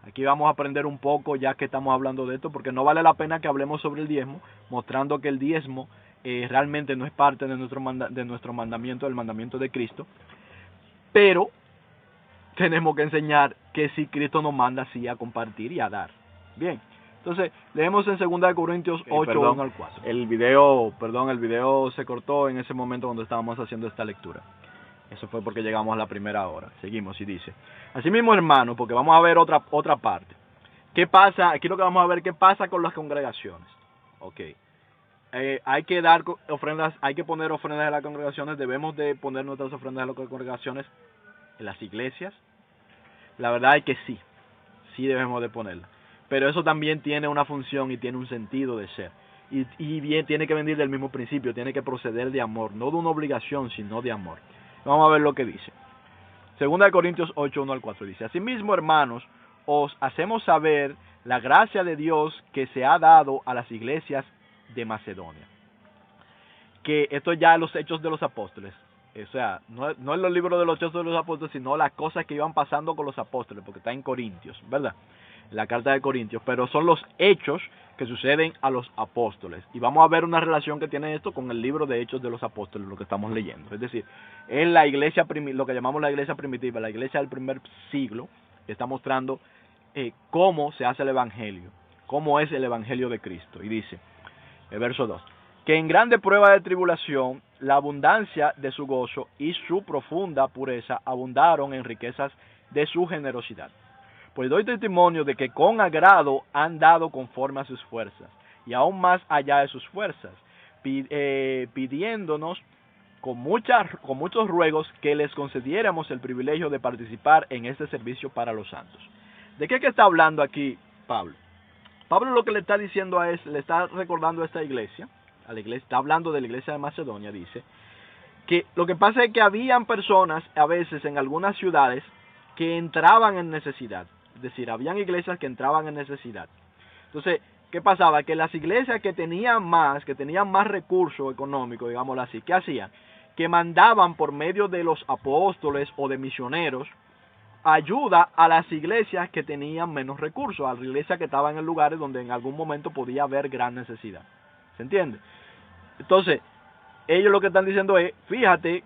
Aquí vamos a aprender un poco ya que estamos hablando de esto, porque no vale la pena que hablemos sobre el diezmo, mostrando que el diezmo realmente no es parte de nuestro mandamiento, del mandamiento de Cristo, pero tenemos que enseñar que si Cristo nos manda así a compartir y a dar. Bien, entonces leemos en 2 Corintios 8, 1 al 4. El video se cortó en ese momento cuando estábamos haciendo esta lectura. Eso fue porque llegamos a la primera hora. Seguimos y dice, asimismo, hermano, porque vamos a ver otra parte. ¿Qué pasa? Aquí lo que vamos a ver, ¿qué pasa con las congregaciones? Ok. Hay que dar ofrendas, hay que poner ofrendas en las congregaciones. Debemos de poner nuestras ofrendas en las congregaciones, en las iglesias. La verdad es que sí debemos de ponerlas. Pero eso también tiene una función y tiene un sentido de ser. Y bien, tiene que venir del mismo principio, tiene que proceder de amor, no de una obligación, sino de amor. Vamos a ver lo que dice. 2 Corintios 8, 1 al 4 dice, asimismo, hermanos, os hacemos saber la gracia de Dios que se ha dado a las iglesias de Macedonia. Que esto ya es los hechos de los apóstoles. O sea, no es los libros de los hechos de los apóstoles, sino las cosas que iban pasando con los apóstoles, porque está en Corintios, ¿verdad? En la carta de Corintios, pero son los hechos que suceden a los apóstoles. Y vamos a ver una relación que tiene esto con el libro de Hechos de los Apóstoles, lo que estamos leyendo. Es decir, en la iglesia, lo que llamamos la iglesia primitiva, la iglesia del primer siglo, que está mostrando cómo se hace el evangelio, cómo es el evangelio de Cristo. Y dice, el verso 2, que en grande prueba de tribulación, la abundancia de su gozo y su profunda pureza abundaron en riquezas de su generosidad. Pues doy testimonio de que con agrado han dado conforme a sus fuerzas, y aún más allá de sus fuerzas, pidiéndonos con muchos ruegos que les concediéramos el privilegio de participar en este servicio para los santos. ¿De qué está hablando aquí Pablo? Pablo lo que le está diciendo le está recordando a esta iglesia, está hablando de la iglesia de Macedonia, dice, que lo que pasa es que habían personas a veces en algunas ciudades que entraban en necesidad. Es decir, habían iglesias que entraban en necesidad. Entonces, ¿qué pasaba? Que las iglesias que tenían más recursos económicos, digámoslo así, ¿qué hacían? Que mandaban por medio de los apóstoles o de misioneros ayuda a las iglesias que tenían menos recursos, a las iglesias que estaban en lugares donde en algún momento podía haber gran necesidad. ¿Se entiende? Entonces, ellos lo que están diciendo es, fíjate,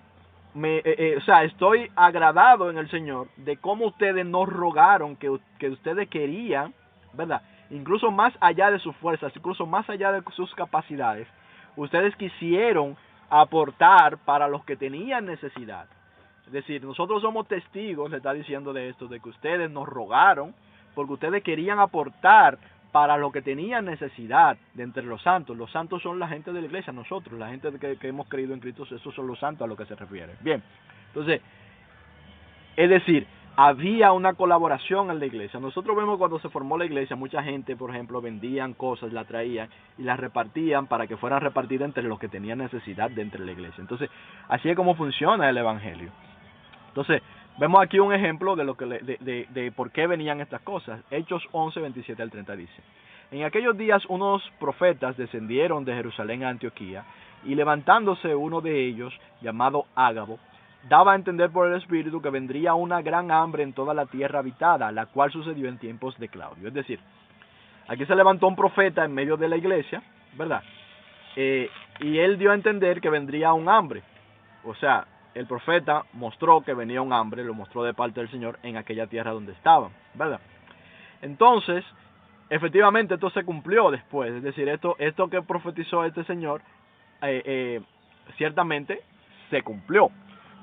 estoy agradado en el Señor de cómo ustedes nos rogaron que ustedes querían, ¿verdad? Incluso más allá de sus fuerzas, incluso más allá de sus capacidades, ustedes quisieron aportar para los que tenían necesidad. Es decir, nosotros somos testigos, le está diciendo de esto, de que ustedes nos rogaron porque ustedes querían aportar para lo que tenían necesidad de entre los santos. Los santos son la gente de la iglesia, nosotros, la gente que hemos creído en Cristo, esos son los santos a lo que se refiere. Bien, entonces, es decir, había una colaboración en la iglesia. Nosotros vemos cuando se formó la iglesia, mucha gente, por ejemplo, vendían cosas, las traían y las repartían para que fueran repartidas entre los que tenían necesidad dentro de la iglesia. Entonces, así es como funciona el evangelio. Entonces, vemos aquí un ejemplo de lo que de por qué venían estas cosas. Hechos 11, 27 al 30 dice: en aquellos días unos profetas descendieron de Jerusalén a Antioquía, y levantándose uno de ellos, llamado Ágabo, daba a entender por el Espíritu que vendría una gran hambre en toda la tierra habitada, la cual sucedió en tiempos de Claudio. Es decir, aquí se levantó un profeta en medio de la iglesia, ¿verdad? Y él dio a entender que vendría un hambre. O sea, el profeta mostró que venía un hambre, lo mostró de parte del Señor en aquella tierra donde estaban, ¿verdad? Entonces, efectivamente esto se cumplió después. Es decir, esto que profetizó este señor, ciertamente se cumplió.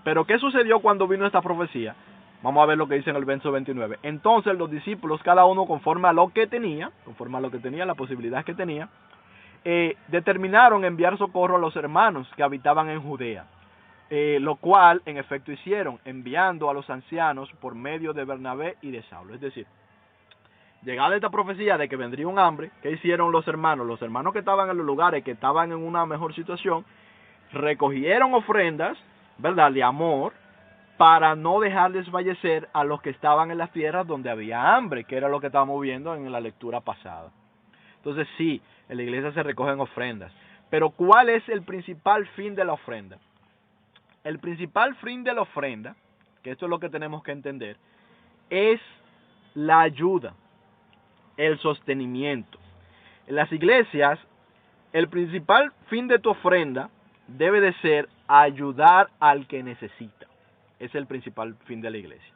Pero ¿qué sucedió cuando vino esta profecía? Vamos a ver lo que dice en el verso 29. Entonces los discípulos, cada uno conforme a lo que tenía, la posibilidad que tenía, determinaron enviar socorro a los hermanos que habitaban en Judea, lo cual en efecto hicieron, enviando a los ancianos por medio de Bernabé y de Saulo. Es decir, llegada esta profecía de que vendría un hambre, ¿qué hicieron los hermanos? Los hermanos que estaban en los lugares, que estaban en una mejor situación, recogieron ofrendas, ¿verdad?, de amor, para no dejar desfallecer a los que estaban en las tierras donde había hambre, que era lo que estábamos viendo en la lectura pasada. Entonces sí, en la iglesia se recogen ofrendas, pero ¿cuál es el principal fin de la ofrenda? El principal fin de la ofrenda, que esto es lo que tenemos que entender, es la ayuda, el sostenimiento. En las iglesias, el principal fin de tu ofrenda debe de ser ayudar al que necesita. Es el principal fin de la iglesia.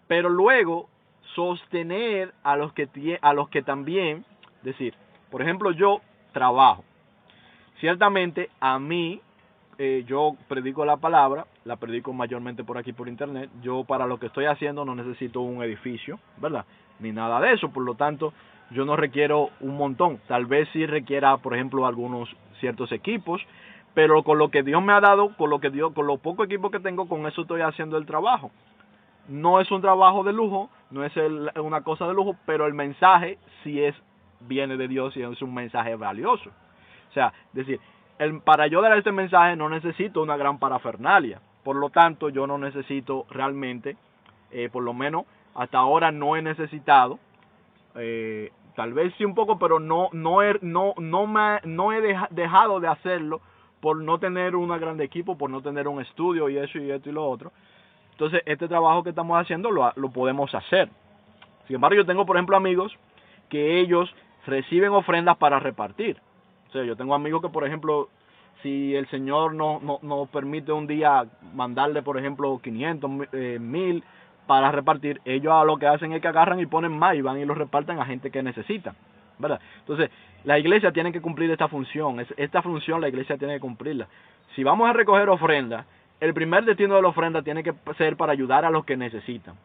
Pero luego, sostener a los que también, decir, por ejemplo, yo trabajo. Ciertamente, a mí, yo predico la palabra, la predico mayormente por aquí por internet. Yo para lo que estoy haciendo no necesito un edificio, ¿verdad? Ni nada de eso, por lo tanto, yo no requiero un montón. Tal vez sí requiera, por ejemplo, algunos ciertos equipos, pero con lo que Dios me ha dado, con lo poco equipo que tengo, con eso estoy haciendo el trabajo. No es un trabajo de lujo, no es una cosa de lujo, pero el mensaje sí viene de Dios y es un mensaje valioso. O sea, decir, para yo dar este mensaje no necesito una gran parafernalia. Por lo tanto, yo no necesito realmente, por lo menos hasta ahora no he necesitado, tal vez sí un poco, pero no he dejado de hacerlo por no tener un gran equipo, por no tener un estudio y eso y esto y lo otro. Entonces, este trabajo que estamos haciendo lo podemos hacer. Sin embargo, yo tengo, por ejemplo, amigos que ellos reciben ofrendas para repartir. O sea, yo tengo amigos que, por ejemplo, si el Señor nos permite un día mandarle, por ejemplo, 500, 1000 para repartir, ellos lo que hacen es que agarran y ponen más y van y lo reparten a gente que necesita, ¿verdad? Entonces, la iglesia tiene que cumplir esta función. Esta función la iglesia tiene que cumplirla. Si vamos a recoger ofrendas, el primer destino de la ofrenda tiene que ser para ayudar a los que necesitan.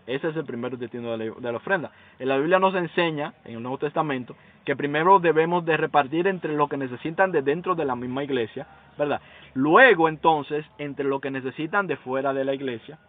Ese es el primer destino de la ofrenda. En la Biblia nos enseña, en el Nuevo Testamento, que primero debemos de repartir entre los que necesitan de dentro de la misma iglesia, ¿verdad? Luego, entonces, entre los que necesitan de fuera de la iglesia.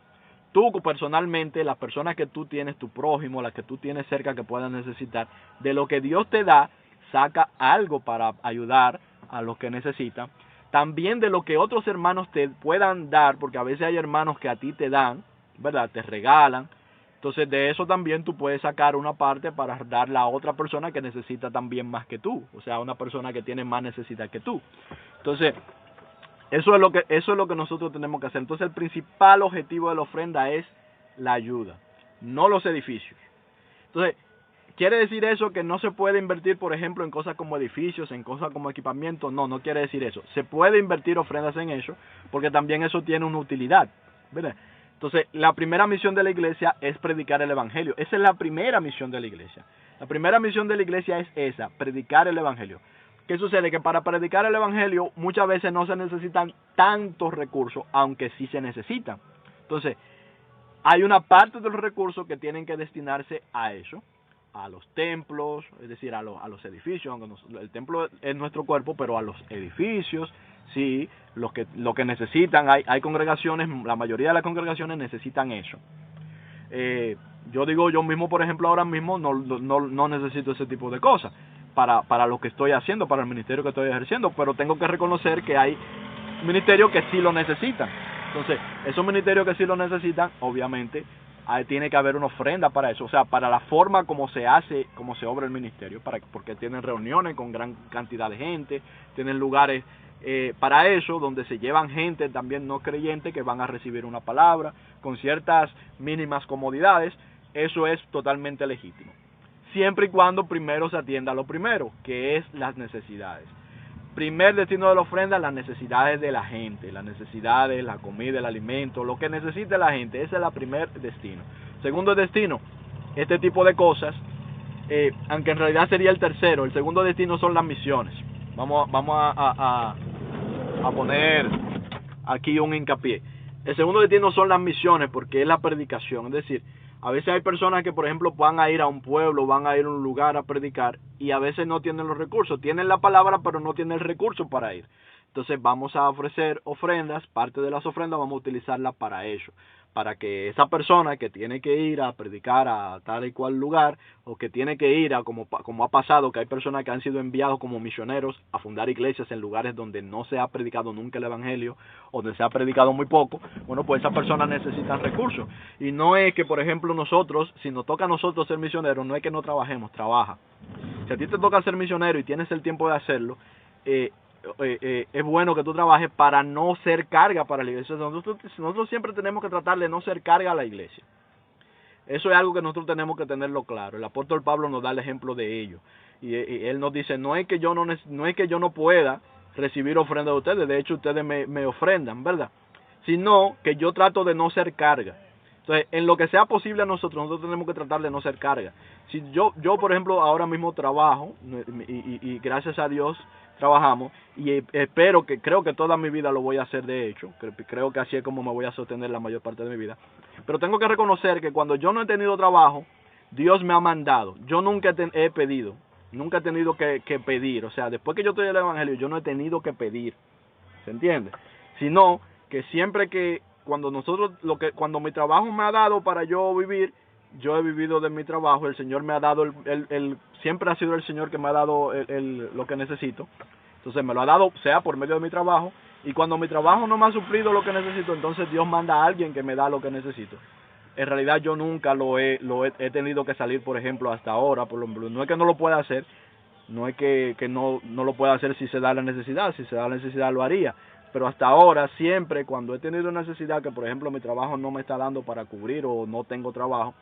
Tú personalmente, las personas que tú tienes, tu prójimo, las que tú tienes cerca que puedan necesitar, de lo que Dios te da, saca algo para ayudar a los que necesitan. También de lo que otros hermanos te puedan dar, porque a veces hay hermanos que a ti te dan, ¿verdad? Te regalan. Entonces de eso también tú puedes sacar una parte para darle a otra persona que necesita también más que tú. O sea, una persona que tiene más necesidad que tú. Entonces, eso es lo que nosotros tenemos que hacer. Entonces el principal objetivo de la ofrenda es la ayuda, no los edificios. Entonces, ¿quiere decir eso que no se puede invertir, por ejemplo, en cosas como edificios, en cosas como equipamiento? No quiere decir eso. Se puede invertir ofrendas en eso, porque también eso tiene una utilidad, ¿verdad? Entonces, la primera misión de la iglesia es predicar el evangelio. Esa es la primera misión de la iglesia. La primera misión de la iglesia es esa, predicar el evangelio. ¿Qué sucede? Que para predicar el evangelio muchas veces no se necesitan tantos recursos, aunque sí se necesitan. Entonces, hay una parte de los recursos que tienen que destinarse a eso, a los templos, es decir, a los edificios, aunque el templo es nuestro cuerpo, pero a los edificios, sí, lo que necesitan, hay congregaciones, la mayoría de las congregaciones necesitan eso. Yo digo, yo mismo, por ejemplo, ahora mismo no necesito ese tipo de cosas para lo que estoy haciendo, para el ministerio que estoy ejerciendo, pero tengo que reconocer que hay ministerios que sí lo necesitan. Entonces, esos ministerios que sí lo necesitan, obviamente, tiene que haber una ofrenda para eso, o sea, para la forma como se hace, como se obra el ministerio, porque tienen reuniones con gran cantidad de gente, tienen lugares para eso, donde se llevan gente también no creyente que van a recibir una palabra, con ciertas mínimas comodidades. Eso es totalmente legítimo, siempre y cuando primero se atienda a lo primero, que es las necesidades. Primer destino de la ofrenda, las necesidades de la gente, las necesidades, la comida, el alimento, lo que necesite la gente, ese es el primer destino. Segundo destino, este tipo de cosas, aunque en realidad sería el tercero, el segundo destino son las misiones. Vamos a poner aquí un hincapié. El segundo destino son las misiones, porque es la predicación, es decir, a veces hay personas que, por ejemplo, van a ir a un pueblo, van a ir a un lugar a predicar y a veces no tienen los recursos. Tienen la palabra, pero no tienen el recurso para ir. Entonces vamos a ofrecer ofrendas, parte de las ofrendas vamos a utilizarlas para ello, para que esa persona que tiene que ir a predicar a tal y cual lugar, o que tiene que ir a, como ha pasado, que hay personas que han sido enviados como misioneros a fundar iglesias en lugares donde no se ha predicado nunca el evangelio, o donde se ha predicado muy poco. Bueno, pues esas personas necesitan recursos. Y no es que, por ejemplo, nosotros, si nos toca a nosotros ser misioneros, no es que no trabajemos, trabaja. Si a ti te toca ser misionero y tienes el tiempo de hacerlo, es bueno que tú trabajes para no ser carga para la iglesia. Nosotros siempre tenemos que tratar de no ser carga a la iglesia. Eso es algo que nosotros tenemos que tenerlo claro. El apóstol Pablo nos da el ejemplo de ello. Y él nos dice, no es que yo no pueda recibir ofrenda de ustedes, de hecho ustedes me ofrendan, ¿verdad? Sino que yo trato de no ser carga. Entonces, en lo que sea posible a nosotros tenemos que tratar de no ser carga. Si yo por ejemplo, ahora mismo trabajo, y gracias a Dios trabajamos, y creo que toda mi vida lo voy a hacer, de hecho, creo que así es como me voy a sostener la mayor parte de mi vida, pero tengo que reconocer que cuando yo no he tenido trabajo, Dios me ha mandado. Yo nunca he pedido, nunca he tenido que pedir, o sea, después que yo estoy en el evangelio, yo no he tenido que pedir, ¿se entiende? Sino que siempre que, cuando cuando mi trabajo me ha dado para yo vivir, yo he vivido de mi trabajo, el Señor me ha dado, siempre ha sido el Señor que me ha dado lo que necesito. Entonces me lo ha dado, sea por medio de mi trabajo, y cuando mi trabajo no me ha suplido lo que necesito, entonces Dios manda a alguien que me da lo que necesito. En realidad yo nunca he tenido que salir, por ejemplo, hasta ahora, por ejemplo, no es que no lo pueda hacer, no es que no lo pueda hacer si se da la necesidad, si se da la necesidad lo haría, pero hasta ahora siempre cuando he tenido necesidad, que por ejemplo mi trabajo no me está dando para cubrir o no tengo trabajo,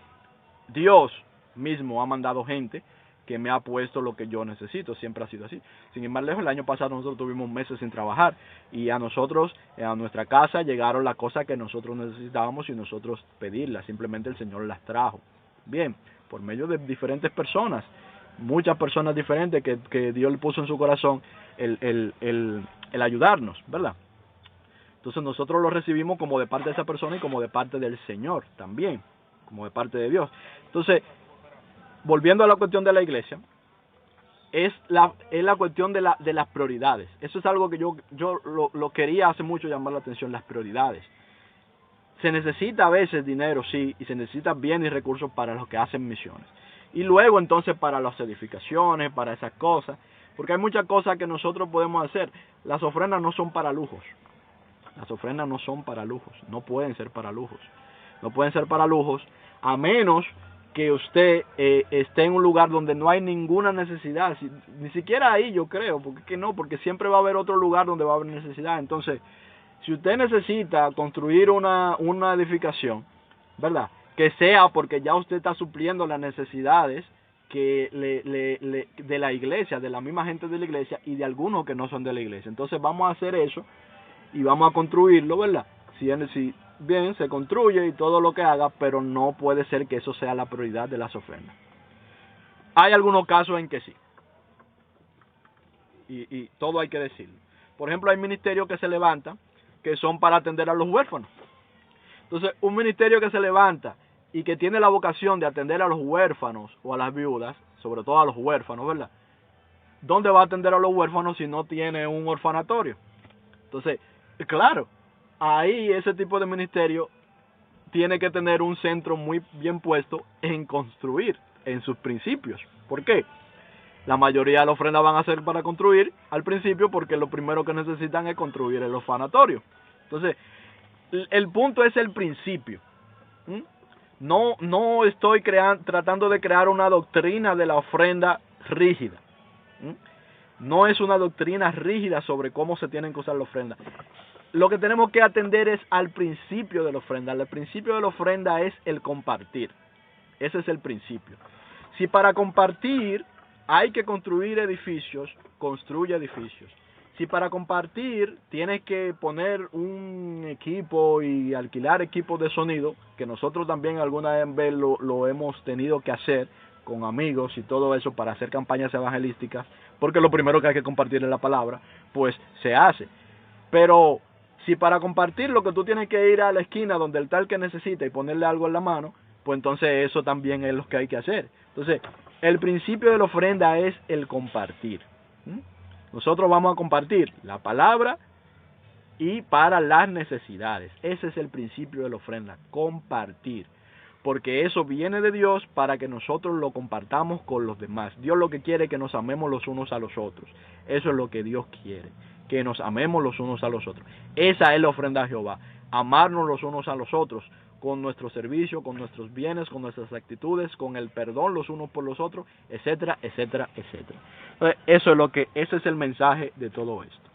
Dios mismo ha mandado gente que me ha puesto lo que yo necesito, siempre ha sido así. Sin ir más lejos, el año pasado nosotros tuvimos meses sin trabajar y a nosotros, a nuestra casa llegaron las cosas que nosotros necesitábamos y nosotros pedirlas, simplemente el Señor las trajo. Bien, por medio de diferentes personas, muchas personas diferentes que Dios le puso en su corazón el ayudarnos, ¿verdad? Entonces nosotros lo recibimos como de parte de esa persona y como de parte del Señor también, como de parte de Dios. Entonces, volviendo a la cuestión de la iglesia, es la cuestión de las prioridades. Eso es algo que yo lo quería hace mucho llamar la atención, las prioridades. Se necesita a veces dinero, sí, y se necesita bienes y recursos para los que hacen misiones. Y luego entonces para las edificaciones, para esas cosas, porque hay muchas cosas que nosotros podemos hacer. Las ofrendas no son para lujos. Las ofrendas no son para lujos, no pueden ser para lujos. No pueden ser para lujos a menos que usted esté en un lugar donde no hay ninguna necesidad, ni siquiera ahí yo creo, porque siempre va a haber otro lugar donde va a haber necesidad. Entonces, si usted necesita construir una edificación, ¿verdad? Que sea porque ya usted está supliendo las necesidades de la iglesia, de la misma gente de la iglesia y de algunos que no son de la iglesia. Entonces vamos a hacer eso y vamos a construirlo, ¿verdad? Si bien, se construye y todo lo que haga, pero no puede ser que eso sea la prioridad de las ofrendas. Hay algunos casos en que sí, y todo hay que decirlo. Por ejemplo, hay ministerios que se levantan que son para atender a los huérfanos. Entonces, un ministerio que se levanta y que tiene la vocación de atender a los huérfanos o a las viudas, sobre todo a los huérfanos, ¿verdad? ¿Dónde va a atender a los huérfanos si no tiene un orfanatorio? Entonces, claro, ahí ese tipo de ministerio tiene que tener un centro muy bien puesto en construir, en sus principios. ¿Por qué? La mayoría de las ofrendas van a ser para construir al principio, porque lo primero que necesitan es construir el orfanatorio. Entonces, el punto es el principio. ¿Mm? No estoy tratando de crear una doctrina de la ofrenda rígida. ¿Mm? No es una doctrina rígida sobre cómo se tienen que usar la ofrenda. Lo que tenemos que atender es al principio de la ofrenda. El principio de la ofrenda es el compartir. Ese es el principio. Si para compartir hay que construir edificios, construye edificios. Si para compartir tienes que poner un equipo y alquilar equipos de sonido, que nosotros también alguna vez lo hemos tenido que hacer con amigos y todo eso para hacer campañas evangelísticas, porque lo primero que hay que compartir es la palabra, pues se hace. Pero si para compartir lo que tú tienes que ir a la esquina donde el tal que necesita y ponerle algo en la mano, pues entonces eso también es lo que hay que hacer. Entonces, el principio de la ofrenda es el compartir. Nosotros vamos a compartir la palabra y para las necesidades. Ese es el principio de la ofrenda, compartir. Porque eso viene de Dios para que nosotros lo compartamos con los demás. Dios lo que quiere es que nos amemos los unos a los otros. Eso es lo que Dios quiere, que nos amemos los unos a los otros. Esa es la ofrenda a Jehová, amarnos los unos a los otros, con nuestro servicio, con nuestros bienes, con nuestras actitudes, con el perdón los unos por los otros, etcétera, etcétera, etcétera. Entonces, ese es el mensaje de todo esto.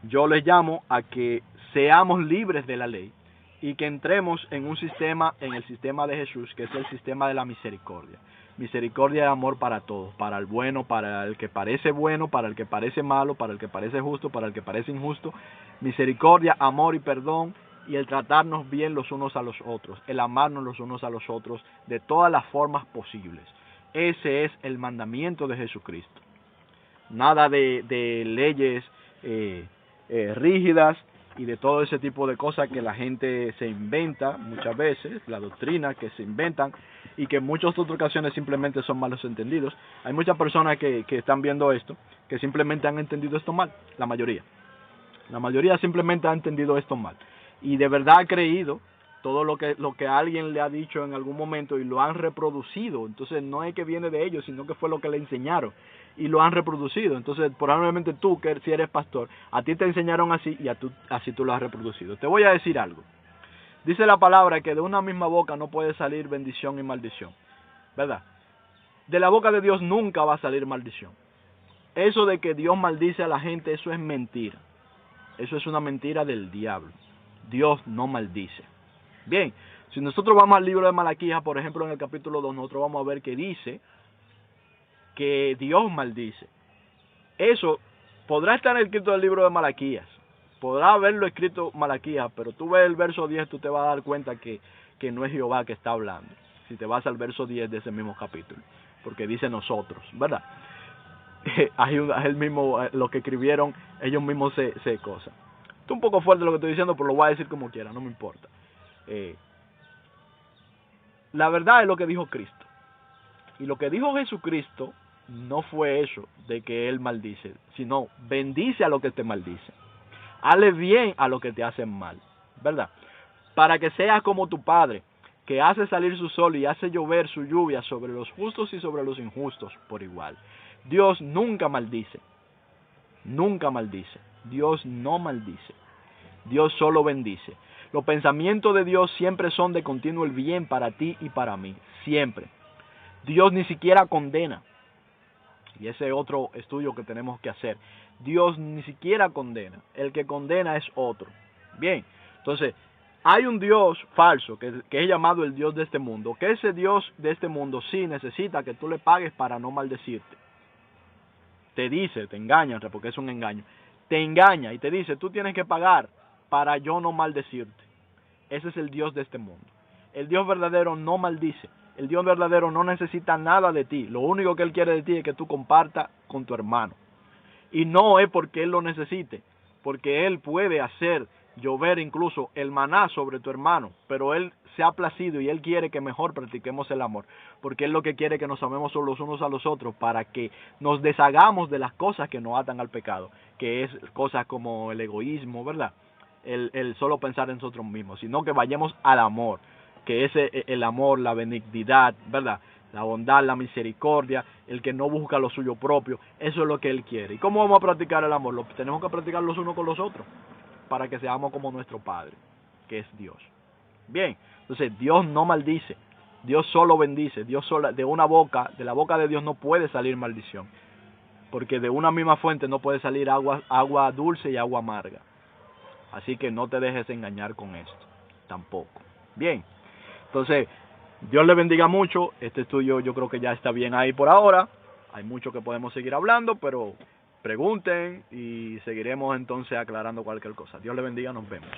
Yo les llamo a que seamos libres de la ley y que entremos en un sistema, en el sistema de Jesús, que es el sistema de la misericordia. Misericordia y amor para todos, para el bueno, para el que parece bueno, para el que parece malo, para el que parece justo, para el que parece injusto. Misericordia, amor y perdón, y el tratarnos bien los unos a los otros, el amarnos los unos a los otros de todas las formas posibles. Ese es el mandamiento de Jesucristo. Nada de leyes rígidas y de todo ese tipo de cosas que la gente se inventa muchas veces, la doctrina que se inventan y que en muchas otras ocasiones simplemente son malos entendidos. Hay muchas personas que están viendo esto, que simplemente han entendido esto mal, la mayoría. La mayoría simplemente ha entendido esto mal y de verdad ha creído todo lo que alguien le ha dicho en algún momento y lo han reproducido. Entonces no es que viene de ellos, sino que fue lo que le enseñaron y lo han reproducido. Entonces probablemente tú, que si eres pastor, a ti te enseñaron así y así tú lo has reproducido. Te voy a decir algo. Dice la palabra que de una misma boca no puede salir bendición y maldición, ¿verdad? De la boca de Dios nunca va a salir maldición. Eso de que Dios maldice a la gente, eso es mentira. Eso es una mentira del diablo. Dios no maldice. Bien, si nosotros vamos al libro de Malaquías, por ejemplo, en el capítulo 2, nosotros vamos a ver que dice que Dios maldice. Eso podrá estar escrito en el libro de Malaquías, podrá haberlo escrito Malaquías, pero tú ves el verso 10, tú te vas a dar cuenta que no es Jehová que está hablando, si te vas al verso 10 de ese mismo capítulo, porque dice nosotros, ¿verdad? Hay el mismo, lo que escribieron, ellos mismos se cosa. Esto es un poco fuerte lo que estoy diciendo, pero lo voy a decir como quiera, no me importa. La verdad es lo que dijo Cristo. Y lo que dijo Jesucristo no fue eso de que Él maldice, sino bendice a lo que te maldice. Hazle bien a lo que te hacen mal, ¿verdad? Para que seas como tu Padre, que hace salir su sol y hace llover su lluvia sobre los justos y sobre los injustos por igual. Dios nunca maldice. Nunca maldice. Dios no maldice. Dios solo bendice. Los pensamientos de Dios siempre son de continuo el bien para ti y para mí. Siempre. Dios ni siquiera condena. Y ese es otro estudio que tenemos que hacer. Dios ni siquiera condena. El que condena es otro. Bien. Entonces, hay un Dios falso que es llamado el Dios de este mundo. Que ese Dios de este mundo sí necesita que tú le pagues para no maldecirte. Te dice, te engaña, porque es un engaño. Te engaña y te dice, tú tienes que pagar para yo no maldecirte. Ese es el Dios de este mundo. El Dios verdadero no maldice. El Dios verdadero no necesita nada de ti. Lo único que Él quiere de ti es que tú compartas con tu hermano. Y no es porque Él lo necesite, porque Él puede hacer llover incluso el maná sobre tu hermano, pero Él se ha placido y Él quiere que mejor practiquemos el amor, porque Él lo que quiere es que nos amemos los unos a los otros para que nos deshagamos de las cosas que nos atan al pecado, que es cosas como el egoísmo, ¿verdad? el solo pensar en nosotros mismos, sino que vayamos al amor, que es el amor, la benignidad, ¿verdad? La bondad, la misericordia, el que no busca lo suyo propio, eso es lo que Él quiere. ¿Y cómo vamos a practicar el amor? Lo tenemos que practicar los unos con los otros, para que seamos como nuestro Padre, que es Dios. Bien, entonces Dios no maldice, Dios solo bendice, Dios solo, de la boca de Dios no puede salir maldición, porque de una misma fuente no puede salir agua dulce y agua amarga. Así que no te dejes engañar con esto, tampoco. Bien, entonces, Dios le bendiga mucho. Este estudio yo creo que ya está bien ahí por ahora. Hay mucho que podemos seguir hablando, pero pregunten y seguiremos entonces aclarando cualquier cosa. Dios le bendiga, nos vemos.